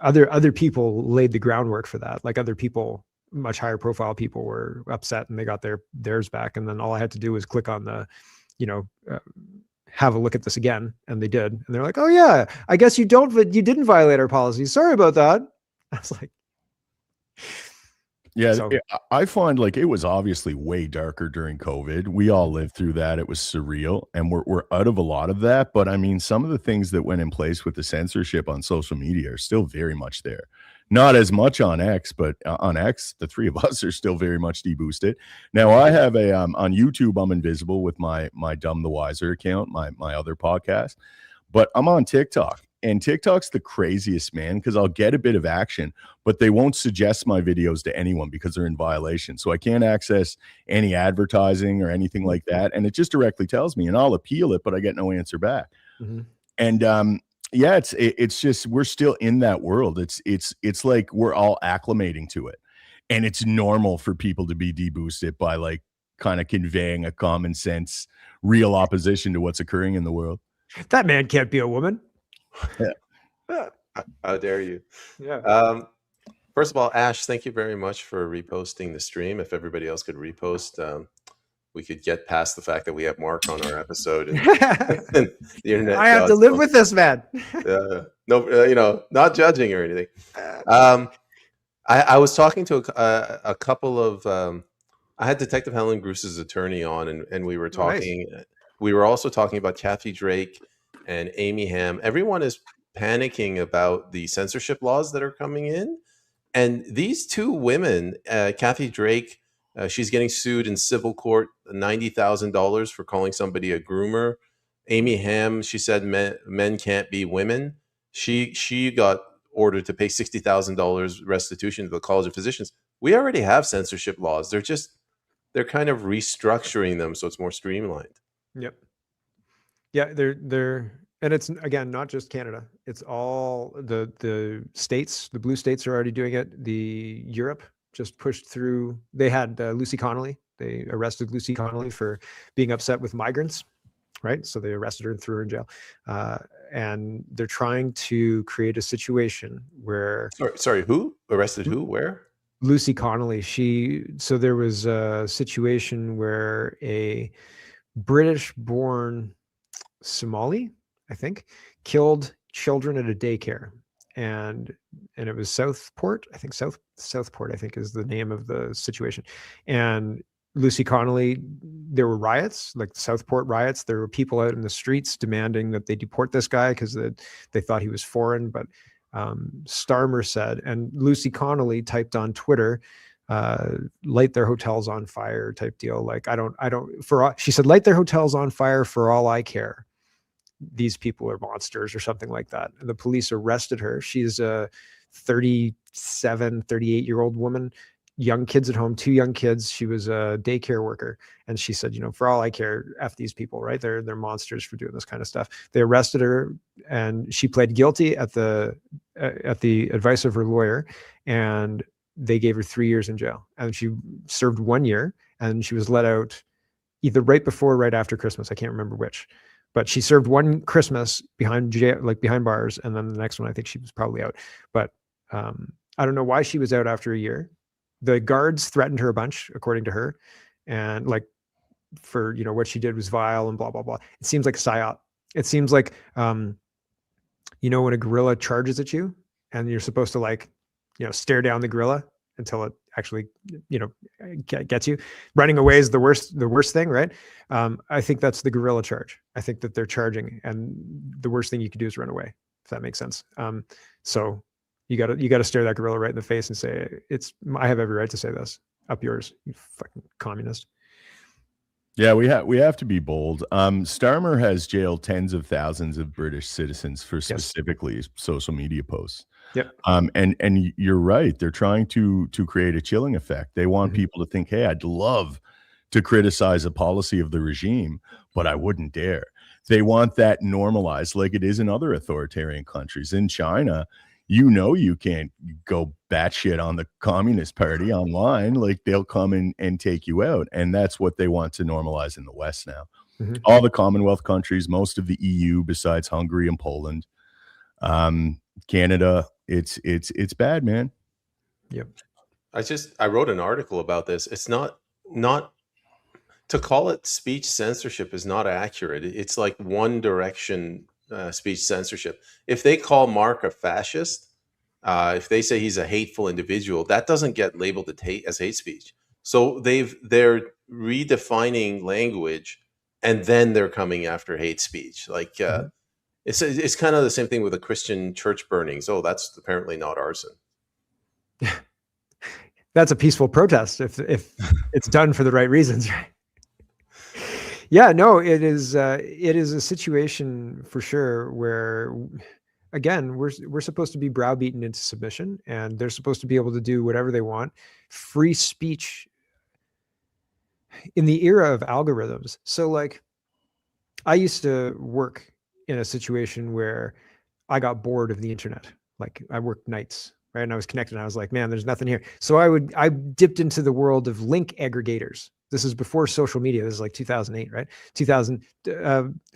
other people laid the groundwork for that. Like other people, much higher profile people, were upset and they got theirs back. And then all I had to do was click on the, have a look at this again. And they did. And they're like, oh yeah, I guess you didn't violate our policies. Sorry about that. I was like, yeah, so, I find like it was obviously way darker during COVID. We all lived through that. It was surreal, and we're out of a lot of that. But I mean, some of the things that went in place with the censorship on social media are still very much there. Not as much on X, but on X, the three of us are still very much deboosted. Now, I have a on YouTube, I'm invisible with my Dumb the Wiser account, my other podcast, but I'm on TikTok. And TikTok's the craziest, man, because I'll get a bit of action, but they won't suggest my videos to anyone because they're in violation. So I can't access any advertising or anything like that. And it just directly tells me, and I'll appeal it, but I get no answer back. Mm-hmm. And yeah, it's just, we're still in that world. It's like we're all acclimating to it. And it's normal for people to be deboosted by like kind of conveying a common sense, real opposition to what's occurring in the world. That man can't be a woman. Yeah. How dare you? Yeah. First of all, Ash, thank you very much for reposting the stream. If everybody else could repost, we could get past the fact that we have Mark on our episode. And the internet. I have to live with this, man. No, not judging or anything. I was talking to a couple of. I had Detective Helen Bruce's attorney on, and we were talking. Nice. We were also talking about Kathy Drake and Amy Ham. Everyone is panicking about the censorship laws that are coming in. And these two women, Kathy Drake, she's getting sued in civil court, $90,000 for calling somebody a groomer. Amy Ham, she said men can't be women. She got ordered to pay $60,000 restitution to the College of Physicians. We already have censorship laws. They're kind of restructuring them so it's more streamlined. Yep. Yeah, they're and it's again not just Canada. It's all the states. The blue states are already doing it. The Europe just pushed through. They had Lucy Connolly. They arrested Lucy Connolly for being upset with migrants, right? So they arrested her and threw her in jail. And they're trying to create a situation where Sorry, who arrested who? Where? Lucy Connolly. So there was a situation where a British-born Somali, I think, killed children at a daycare, and it was Southport. I think Southport, I think, is the name of the situation. And Lucy Connolly, there were riots, like the Southport riots. There were people out in the streets demanding that they deport this guy because they thought he was foreign. But Starmer said, and Lucy Connolly typed on Twitter, light their hotels on fire type deal. Like, she said, light their hotels on fire for all I care. These people are monsters or something like that. And the police arrested her. She's a 37, 38-year-old woman, young kids at home, 2 young kids. She was a daycare worker. And she said, for all I care, F these people, right? They're monsters for doing this kind of stuff. They arrested her and she pled guilty at the advice of her lawyer. And they gave her 3 years in jail, and she served 1 year, and she was let out either right before or right after Christmas. I can't remember which, but she served 1 Christmas behind jail, like behind bars. And then the next one, I think she was probably out, but I don't know why she was out after a year. The guards threatened her a bunch, according to her. And like for, what she did was vile and blah, blah, blah. It seems like a psyop. It seems like, when a gorilla charges at you and you're supposed to stare down the gorilla until it actually, gets you. Running away is the worst thing, right? I think that's the gorilla charge. I think that they're charging, and the worst thing you could do is run away, if that makes sense. So you gotta stare that gorilla right in the face and say, I have every right to say this. Up yours, you fucking communist. Yeah, we have to be bold. Starmer has jailed tens of thousands of British citizens for specifically social media posts. Yep. And you're right. They're trying to create a chilling effect. They want people to think, hey, I'd love to criticize a policy of the regime, but I wouldn't dare. They want that normalized like it is in other authoritarian countries. In China, you can't go batshit on the Communist Party online. Like, they'll come and take you out. And that's what they want to normalize in the West now. All the Commonwealth countries, most of the EU, besides Hungary and Poland, Canada, it's bad, man. Yep. I wrote an article about this. It's not to call it speech censorship is not accurate. It's like one direction speech censorship. If they call Mark a fascist, if they say he's a hateful individual, that doesn't get labeled as hate speech. So they're redefining language, and then they're coming after hate speech. Like it's kind of the same thing with the Christian church burnings. Oh, that's apparently not arson. That's a peaceful protest if it's done for the right reasons, right? Yeah, no, it is a situation for sure where, again, we're supposed to be browbeaten into submission, and they're supposed to be able to do whatever they want. Free speech in the era of algorithms. So, like, I used to work in a situation where I got bored of the internet. Like, I worked nights, right? And I was connected, and I was like, man, there's nothing here. So I dipped into the world of link aggregators. This is before social media. This is like 2008, right?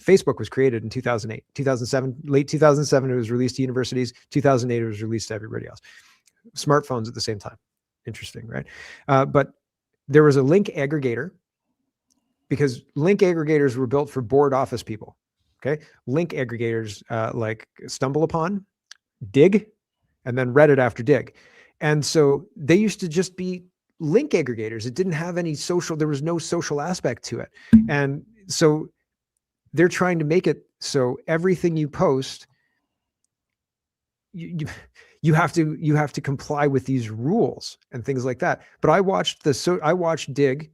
Facebook was created in 2008, 2007, late 2007, it was released to universities. 2008, it was released to everybody else. Smartphones at the same time. Interesting, right? But there was a link aggregator, because link aggregators were built for bored office people. Okay. Link aggregators like StumbleUpon, Dig, and then Reddit after Dig. And so they used to just be link aggregators. It didn't have any there was no social aspect to it. And so they're trying to make it so everything you post you you have to comply with these rules and things like that. But I watched Dig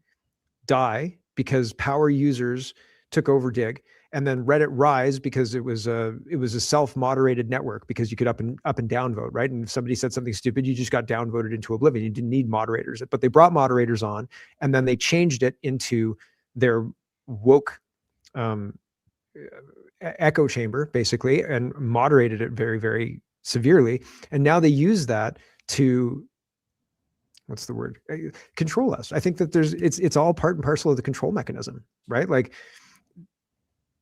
die because power users took over Dig, and then Reddit rise because it was a self-moderated network, because you could up and downvote, right? And if somebody said something stupid, you just got downvoted into oblivion. You didn't need moderators, but they brought moderators on, and then they changed it into their woke echo chamber, basically, and moderated it very, very severely. And now they use that to, what's the word? Control us. I think that it's all part and parcel of the control mechanism, right? Like,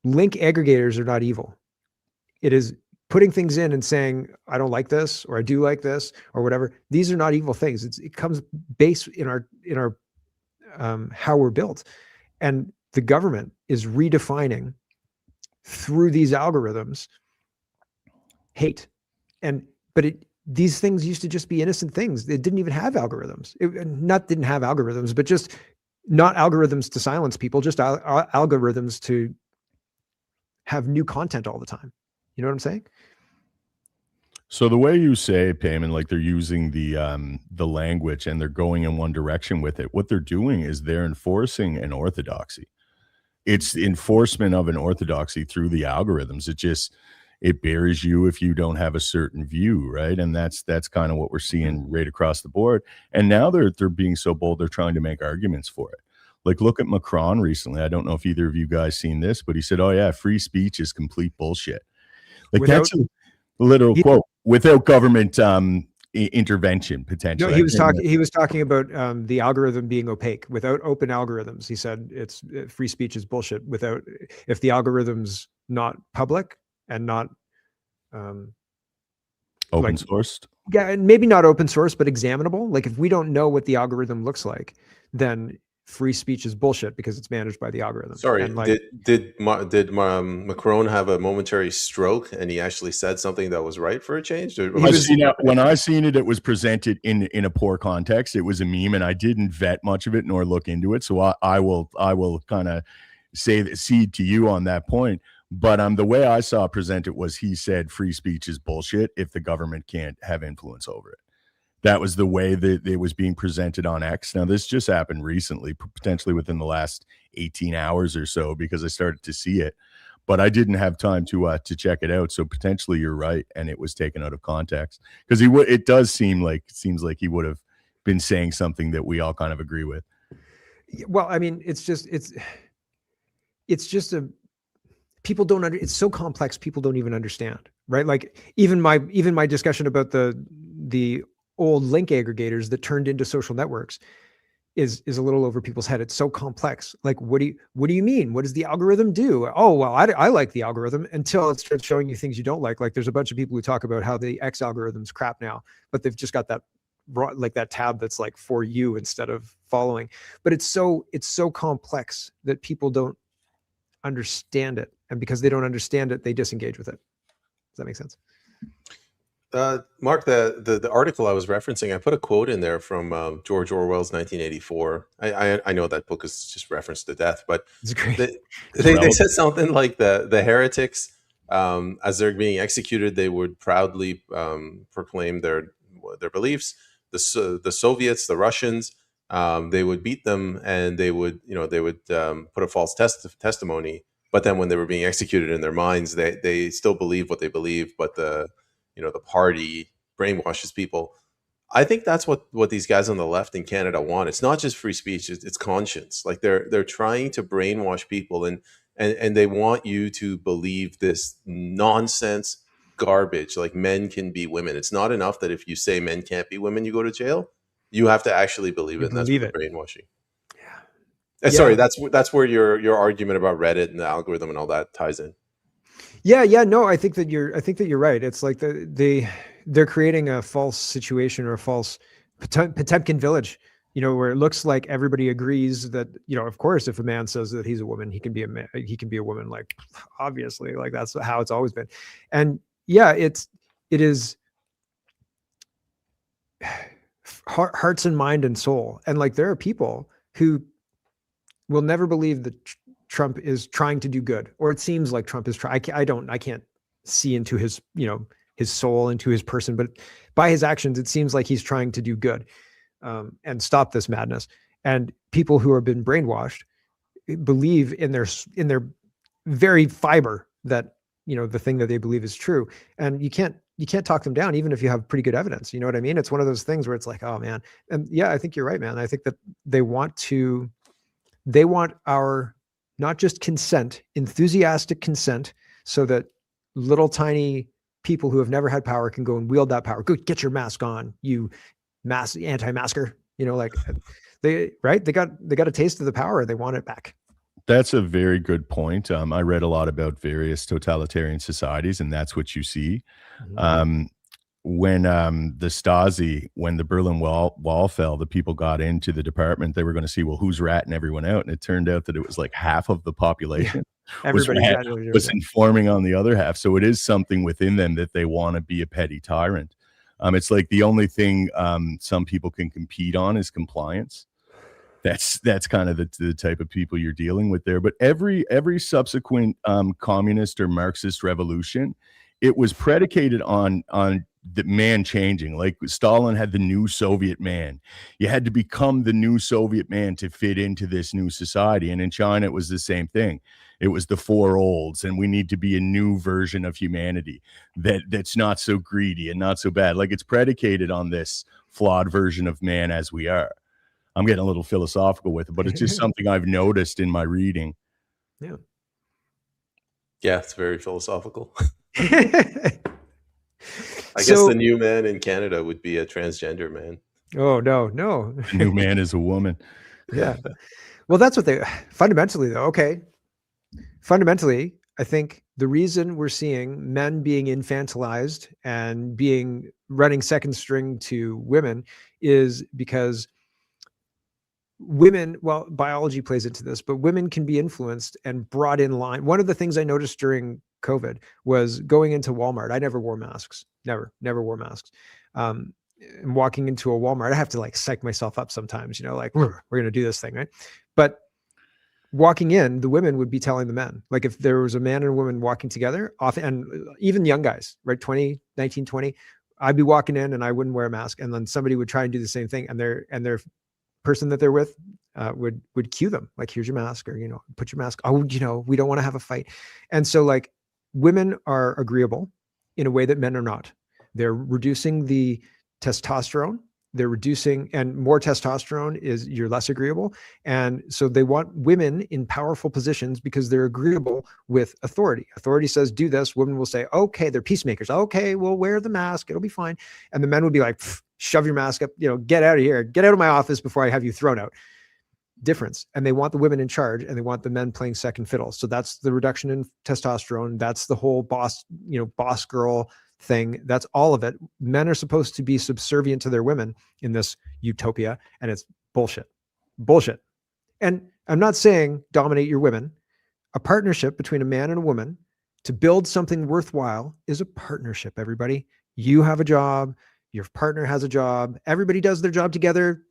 link aggregators are not evil. It is putting things in and saying, I don't like this, or I do like this, or whatever. These are not evil things. It comes based in our how we're built. And the government is redefining through these algorithms hate. But these things used to just be innocent things. It didn't even have algorithms. Didn't have algorithms, but just not algorithms to silence people, just algorithms to have new content all the time. You know what I'm saying? So the way you say, Peyman, like they're using the language and they're going in one direction with it, what they're doing is they're enforcing an orthodoxy. It's enforcement of an orthodoxy through the algorithms. It buries you if you don't have a certain view, right? And that's kind of what we're seeing right across the board. And now they're being so bold, they're trying to make arguments for it. Like, look at Macron recently. I don't know if either of you guys seen this, but he said, "Oh yeah, free speech is complete bullshit." Like, that's a literal quote, without government intervention potentially. No, he was talking about the algorithm being opaque. Without open algorithms, he said free speech is bullshit. If the algorithm's not public and not open sourced. Yeah, and maybe not open source, but examinable. Like, if we don't know what the algorithm looks like, then free speech is bullshit because it's managed by the algorithm. Sorry, and did Macron have a momentary stroke and he actually said something that was right for a change? When I seen it, it was presented in a poor context. It was a meme, and I didn't vet much of it nor look into it. So I will kind of cede to you on that point. But the way I saw it presented was he said free speech is bullshit if the government can't have influence over it. That was the way that it was being presented on X. Now, this just happened recently, potentially within the last 18 hours or so, because I started to see it. But I didn't have time to check it out. So potentially you're right, and it was taken out of context. Because it seems like he would have been saying something that we all kind of agree with. Well, I mean, it's just people don't it's so complex, people don't even understand, right? Like, even my discussion about the old link aggregators that turned into social networks is a little over people's head. It's so complex. Like, what do you mean? What does the algorithm do? Oh, well, I like the algorithm, until it starts showing you things you don't like. Like, there's a bunch of people who talk about how the X algorithm's crap now, but they've just got that tab that's like for you instead of following. But it's so complex that people don't understand it, and because they don't understand it, they disengage with it. Does that make sense? Mark, the article I was referencing, I put a quote in there from George Orwell's 1984. I know that book is just referenced to death, but it's great. They said something like the heretics, as they're being executed, they would proudly proclaim their beliefs. The Soviets, the Russians, they would beat them, and they would put a false testimony. But then when they were being executed in their minds, they still believe what they believe, but the party brainwashes people. I think that's what these guys on the left in Canada want. It's not just free speech; it's conscience. Like, they're trying to brainwash people, and they want you to believe this nonsense garbage. Like, men can be women. It's not enough that if you say men can't be women, you go to jail. You have to actually believe it. And that's brainwashing. Yeah. Sorry, that's where your argument about Reddit and the algorithm and all that ties in. Yeah, no, I think that you're right. It's like they're creating a false situation, or a false Potemkin village, where it looks like everybody agrees that, of course, if a man says that he's a woman, he can be a man, he can be a woman. Like, obviously, like, that's how it's always been. And yeah, it is hearts and mind and soul. And like, there are people who will never believe that Trump is trying to do good, or it seems like Trump is trying. I can't see into his, his soul, into his person. But by his actions, it seems like he's trying to do good and stop this madness. And people who have been brainwashed believe in their very fiber that, you know, the thing that they believe is true. And you can't talk them down, even if you have pretty good evidence. You know what I mean? It's one of those things where it's like, oh man. And yeah, I think you're right, man. I think that they want our, not just consent, enthusiastic consent, so that little tiny people who have never had power can go and wield that power. Go get your mask on, you anti-masker. You know, like they got a taste of the power and they want it back. That's a very good point. I read a lot about various totalitarian societies, and that's what you see. Mm-hmm. When the Stasi, when the Berlin Wall fell, the people got into the department. They were going to see, well, who's ratting everyone out, and it turned out that it was like half of the population was informing on the other half. So it is something within them that they want to be a petty tyrant. It's like the only thing some people can compete on is compliance. That's kind of the type of people you're dealing with there. But every subsequent communist or Marxist revolution, it was predicated on the man changing. Like Stalin had the new Soviet man. You had to become the new Soviet man to fit into this new society. And in China, it was the same thing. It was the four olds, and we need to be a new version of humanity that's not so greedy and not so bad. Like it's predicated on this flawed version of man as we are. I'm getting a little philosophical with it, but it's just something I've noticed in my reading. Yeah. Yeah, it's very philosophical. I guess the new man in Canada would be a transgender man. Oh, no. The new man is a woman. Yeah. Well, that's what fundamentally though. Okay. Fundamentally, I think the reason we're seeing men being infantilized and running second string to women is because women, well, biology plays into this, but women can be influenced and brought in line. One of the things I noticed during COVID was going into Walmart. I never wore masks. Never wore masks. And walking into a Walmart, I have to like psych myself up sometimes, you know, like we're going to do this thing, right? But walking in, the women would be telling the men, like if there was a man and a woman walking together, often, and even young guys, right? 19, 20, I'd be walking in and I wouldn't wear a mask. And then somebody would try and do the same thing. And their person that they're with would cue them, like, here's your mask, or, you know, put your mask. Oh, you know, we don't want to have a fight. And so like women are agreeable in a way that men are not. They're reducing the testosterone. They're reducing, and more testosterone is you're less agreeable. And so they want women in powerful positions because they're agreeable with authority. Authority says, do this. Women will say, okay, they're peacemakers. Okay, we'll wear the mask. It'll be fine. And the men would be like, shove your mask up, you know, get out of here, get out of my office before I have you thrown out. Difference. And they want the women in charge and they want the men playing second fiddle. So that's the reduction in testosterone. That's the whole boss girl thing. That's all of it. Men are supposed to be subservient to their women in this utopia, and it's bullshit. And I'm not saying dominate your women. A partnership between a man and a woman to build something worthwhile is a partnership, everybody. You have a job, your partner has a job, everybody does their job together.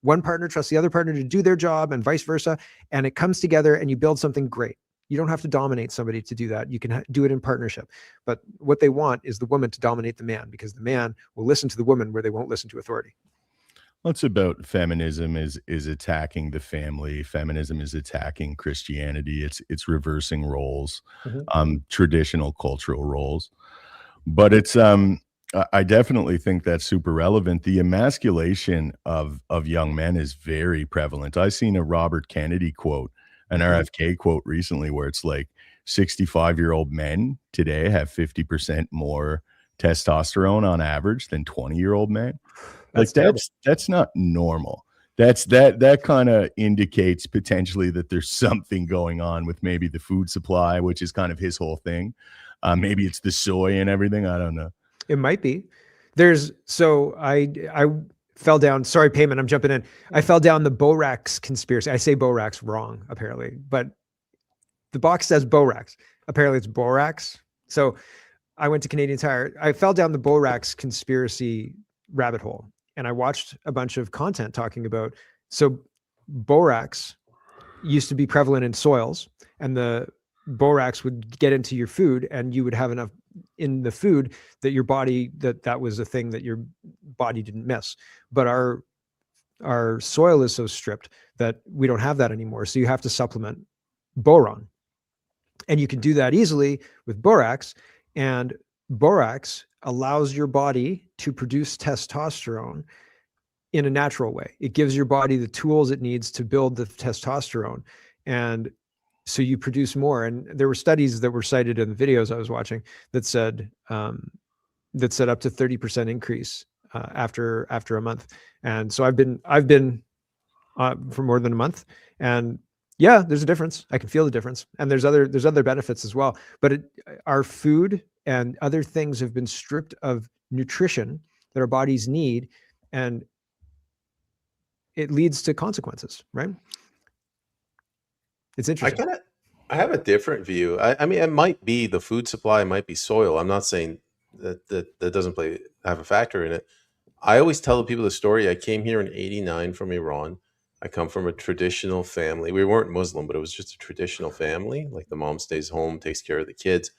One partner trusts the other partner to do their job and vice versa. And it comes together and you build something great. You don't have to dominate somebody to do that. You can do it in partnership. But what they want is the woman to dominate the man, because the man will listen to the woman where they won't listen to authority. Well, it's about feminism is attacking the family. Feminism is attacking Christianity. It's reversing roles, traditional cultural roles. But it's I definitely think that's super relevant. The emasculation of young men is very prevalent. I seen a Robert Kennedy quote, an RFK quote recently, where it's like 65-year-old men today have 50% more testosterone on average than 20-year-old men. That's not normal. That kind of indicates potentially that there's something going on with maybe the food supply, which is kind of his whole thing. Maybe it's the soy and everything. I don't know. It might be. I fell down. Sorry, Peyman, I'm jumping in. I fell down the borax conspiracy. I say borax wrong, apparently, but the box says borax. Apparently it's borax. So I went to Canadian Tire. I fell down the borax conspiracy rabbit hole, and I watched a bunch of content talking about, so borax used to be prevalent in soils, and the borax would get into your food, and you would have enough in the food that your body, that was a thing that your body didn't miss. But our soil is so stripped that we don't have that anymore. So you have to supplement boron. And you can do that easily with borax. And borax allows your body to produce testosterone in a natural way. It gives your body the tools it needs to build the testosterone. And so you produce more. And there were studies that were cited in the videos I was watching that said up to 30% increase after a month. And so I've been for more than a month, and yeah, there's a difference. I can feel the difference, and there's other benefits as well. But our food and other things have been stripped of nutrition that our bodies need, and it leads to consequences, right? It's interesting. I have a different view. I mean, it might be the food supply, it might be soil. I'm not saying that doesn't have a factor in it. I always tell people the story. I came here in '89 from Iran. I come from a traditional family. We weren't Muslim, but it was just a traditional family. Like the mom stays home, takes care of the kids.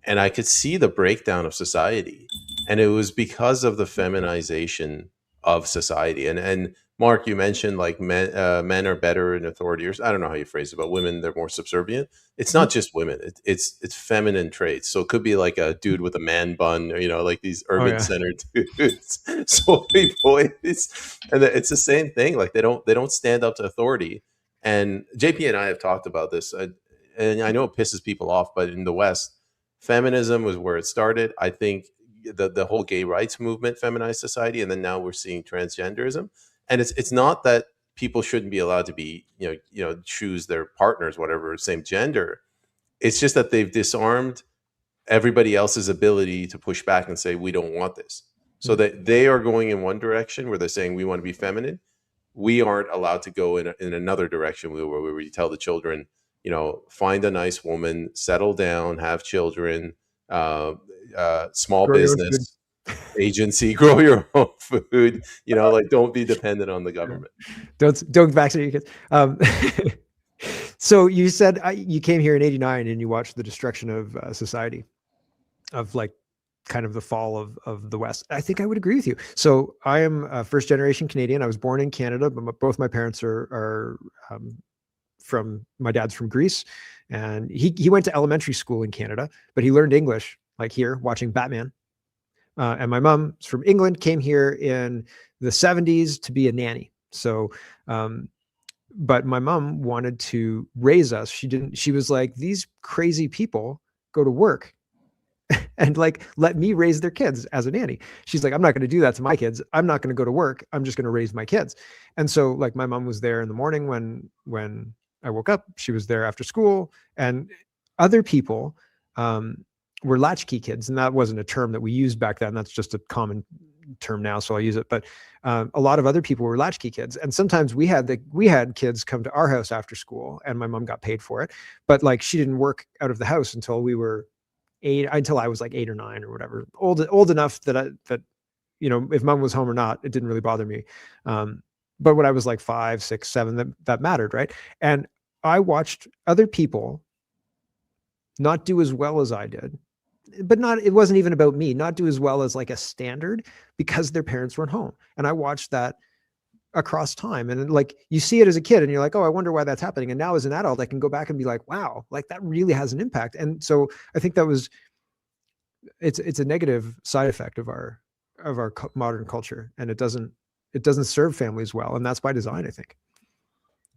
And I could see the breakdown of society. And it was because of the feminization of society. And Mark, you mentioned like men are better in authority, or I don't know how you phrase it, but women, they're more subservient. It's not just women; it's feminine traits. So it could be like a dude with a man bun, or, like these urban center dudes, soy boys, and it's the same thing. Like they don't stand up to authority. And JP and I have talked about this, and I know it pisses people off, but in the West, feminism was where it started. I think the whole gay rights movement feminized society, and then now we're seeing transgenderism. And it's not that people shouldn't be allowed to be, choose their partners, whatever, same gender. It's just that they've disarmed everybody else's ability to push back and say, we don't want this. So that they are going in one direction where they're saying we want to be feminine. We aren't allowed to go in another direction where we tell the children, find a nice woman, settle down, have children, small business agency, grow your own food, like don't be dependent on the government. Don't vaccinate your kids. So you said you came here in '89 and you watched the destruction of society, of like kind of the fall of the West. I think I would agree with you. So I am a first generation Canadian. I was born in Canada, but both my parents are from, my dad's from Greece, and he went to elementary school in Canada, but he learned English like here watching Batman. And my mom's from England, came here in the 70s to be a nanny. So, but my mom wanted to raise us. She was like, these crazy people go to work and like, let me raise their kids as a nanny. She's like, I'm not going to do that to my kids. I'm not going to go to work. I'm just going to raise my kids. And so like my mom was there in the morning when I woke up. She was there after school, and other people, were latchkey kids. And that wasn't a term that we used back then. That's just a common term now, so I'll use it. But a lot of other people were latchkey kids. And sometimes we had kids come to our house after school, and my mom got paid for it. But like, she didn't work out of the house until until I was like 8 or 9 or whatever, old enough that if mom was home or not, it didn't really bother me. But when I was like 5, 6, 7, that mattered, right? And I watched other people not do as well as I did, but it wasn't even about me, not do as well as like a standard, because their parents weren't home. And I watched that across time. And like, you see it as a kid and you're like, oh, I wonder why that's happening. And now as an adult, I can go back and be like, wow, like that really has an impact. And so I think it's a negative side effect of our modern culture. And it doesn't serve families well. And that's by design, I think.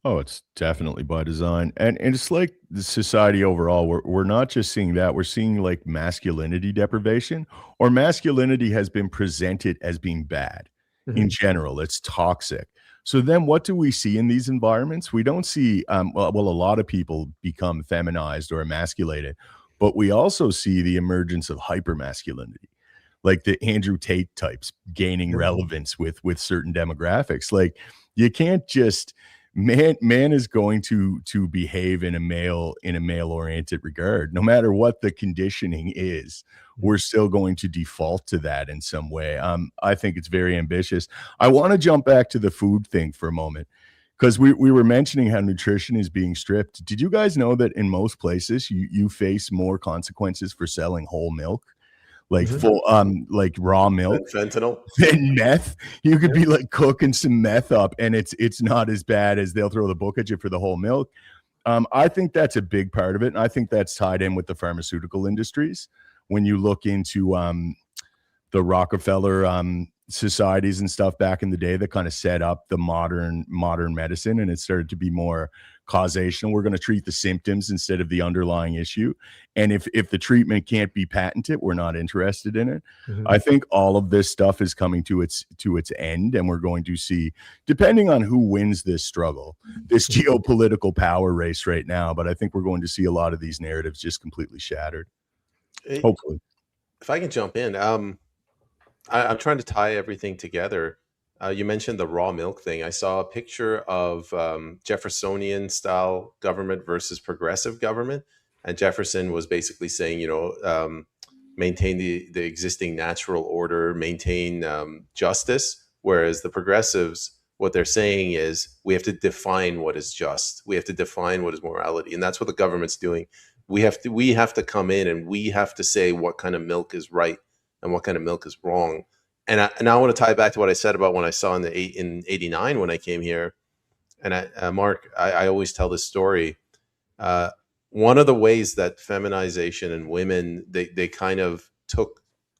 Oh, it's definitely by design. And it's like the society overall, we're not just seeing that, we're seeing like masculinity deprivation, or masculinity has been presented as being bad in general. It's toxic. So then what do we see in these environments? We don't see, a lot of people become feminized or emasculated, but we also see the emergence of hypermasculinity, like the Andrew Tate types gaining relevance with certain demographics. Like, you can't just... Man is going to behave in a male oriented regard. No matter what the conditioning is, we're still going to default to that in some way. I think it's very ambitious. I want to jump back to the food thing for a moment. because we were mentioning how nutrition is being stripped. Did you guys know that in most places you face more consequences for selling whole milk, like full like raw milk, Fentanyl. than meth? You could be like cooking some meth up, and it's not as bad as they'll throw the book at you for the whole milk. I think that's a big part of it, and I think that's tied in with the pharmaceutical industries. When you look into the Rockefeller societies and stuff back in the day that kind of set up the modern medicine, and it started to be more causational. We're going to treat the symptoms instead of the underlying issue, and if the treatment can't be patented, we're not interested in it. I think all of this stuff is coming to its end, and we're going to see, depending on who wins this struggle, this geopolitical power race right now, but I think we're going to see a lot of these narratives just completely shattered, hopefully. If I can jump in, I'm trying to tie everything together. You mentioned the raw milk thing. I saw a picture of Jeffersonian style government versus progressive government. And Jefferson was basically saying, maintain the existing natural order, maintain justice. Whereas the progressives, what they're saying is we have to define what is just. We have to define what is morality. And that's what the government's doing. We have to come in and we have to say what kind of milk is right and what kind of milk is wrong. And I want to tie back to what I said about when I saw in 89 when I came here. And Mark, I always tell this story. One of the ways that feminization and women, they kind of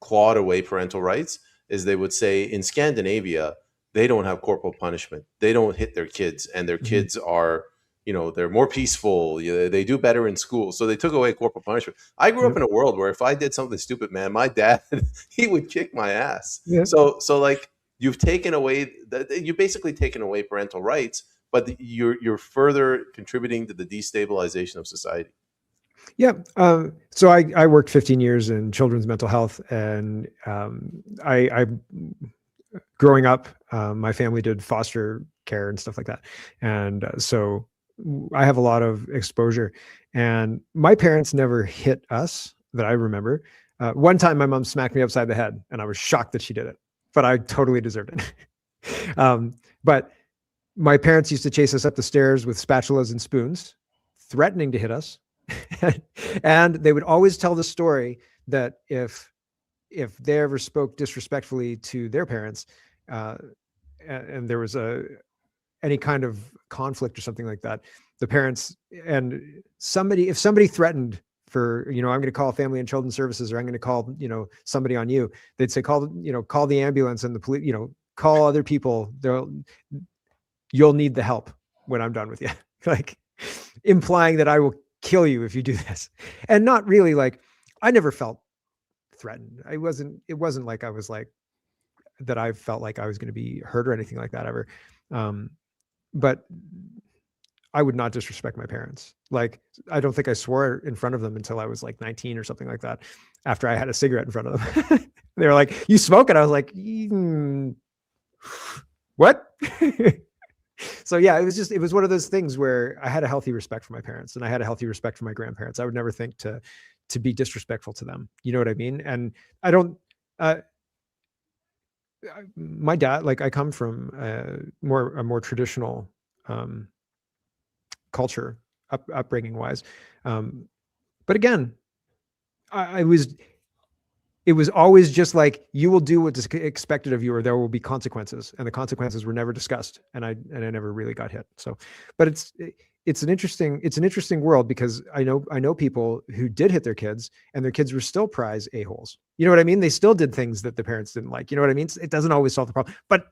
clawed away parental rights is they would say in Scandinavia, they don't have corporal punishment. They don't hit their kids, and their kids are, they're more peaceful. They do better in school. So they took away corporal punishment. I grew up in a world where if I did something stupid, man, my dad, he would kick my ass. Yeah. So like you've basically taken away parental rights, but you're further contributing to the destabilization of society. Yeah. So I worked 15 years in children's mental health, and I growing up, my family did foster care and stuff like that. And so I have a lot of exposure, and my parents never hit us that I remember. One time my mom smacked me upside the head, and I was shocked that she did it, but I totally deserved it. But my parents used to chase us up the stairs with spatulas and spoons, threatening to hit us. And they would always tell the story that if they ever spoke disrespectfully to their parents, and there was any kind of conflict or something like that, the parents and if somebody threatened for, I'm going to call Family and Children's Services, or I'm going to call, somebody on you, they'd say, call the ambulance and the police, call other people. You'll need the help when I'm done with you. Like implying that I will kill you if you do this. And not really, like, I never felt threatened. It wasn't like I was like that. I felt like I was going to be hurt or anything like that ever. But I would not disrespect my parents. Like, I don't think I swore in front of them until I was like 19 or something like that, after I had a cigarette in front of them. They were like, "You smoke it?" I was like, "What?" So yeah, it was one of those things where I had a healthy respect for my parents, and I had a healthy respect for my grandparents. I would never think to be disrespectful to them. You know what I mean? And I don't, my dad, like, I come from a more traditional culture, upbringing wise. But again, it was always just like, you will do what's expected of you, or there will be consequences, and the consequences were never discussed. And I never really got hit. So, but it's an interesting world, because I know people who did hit their kids, and their kids were still prize a-holes. You know what I mean? They still did things that the parents didn't like. You know what I mean? It doesn't always solve the problem, but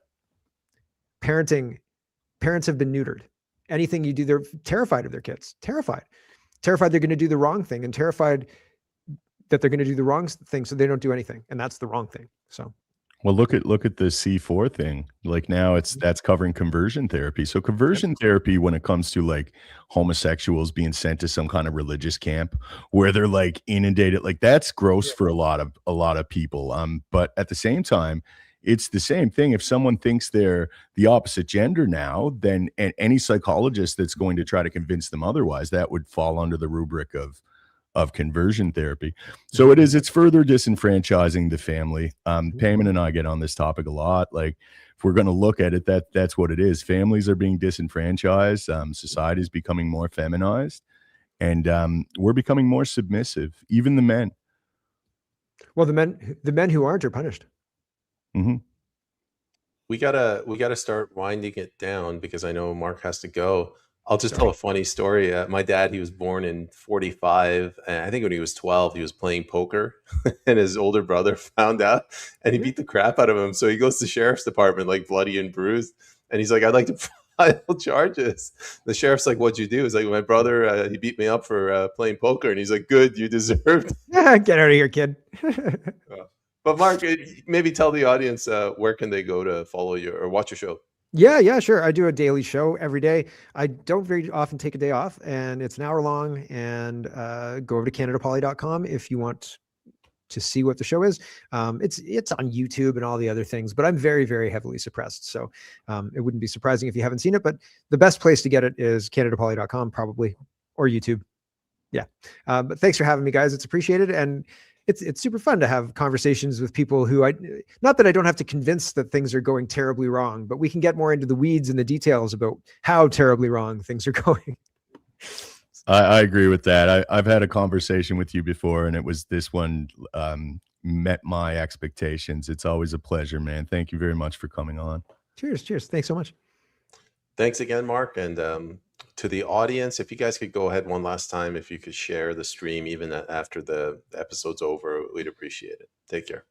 parents have been neutered. Anything you do, they're terrified of their kids, terrified they're going to do the wrong thing, and terrified that they're going to do the wrong thing, so they don't do anything, and that's the wrong thing. So, well, look at the C4 thing. Like, now that's covering conversion therapy. So conversion therapy, when it comes to like homosexuals being sent to some kind of religious camp where they're like inundated, like, that's gross for a lot of people. But at the same time, it's the same thing. If someone thinks they're the opposite gender now, then and any psychologist that's going to try to convince them otherwise, that would fall under the rubric of conversion therapy. So it's further disenfranchising the family. Peyman and I get on this topic a lot. Like, if we're going to look at it, that's what it is. Families are being disenfranchised. Society is becoming more feminized, and we're becoming more submissive. Even the men. Well, the men who aren't are punished. Mm-hmm. We gotta start winding it down because I know Mark has to go. I'll just tell a funny story. My dad, he was born in 45. And I think when he was 12, he was playing poker and his older brother found out and he beat the crap out of him. So he goes to the sheriff's department, like bloody and bruised. And he's like, I'd like to file charges. The sheriff's like, what'd you do? He's like, my brother, he beat me up for playing poker. And he's like, good, you deserved. Get out of here, kid. But Mark, maybe tell the audience where can they go to follow you or watch your show? Yeah, sure. I do a daily show every day. I don't very often take a day off, and it's an hour long. And go over to CanadaPoli.com if you want to see what the show is. It's on YouTube and all the other things, but I'm very, very heavily suppressed. So it wouldn't be surprising if you haven't seen it, but the best place to get it is CanadaPoli.com probably, or YouTube. Yeah. But thanks for having me, guys. It's appreciated. And it's super fun to have conversations with people who not that I don't have to convince that things are going terribly wrong, but we can get more into the weeds and the details about how terribly wrong things are going. I agree with that. I've had a conversation with you before, and this one met my expectations. It's always a pleasure, man. Thank you very much for coming on. Cheers. Thanks so much. Thanks again, Mark. And to the audience, if you guys could go ahead one last time, if you could share the stream even after the episode's over, we'd appreciate it. Take care.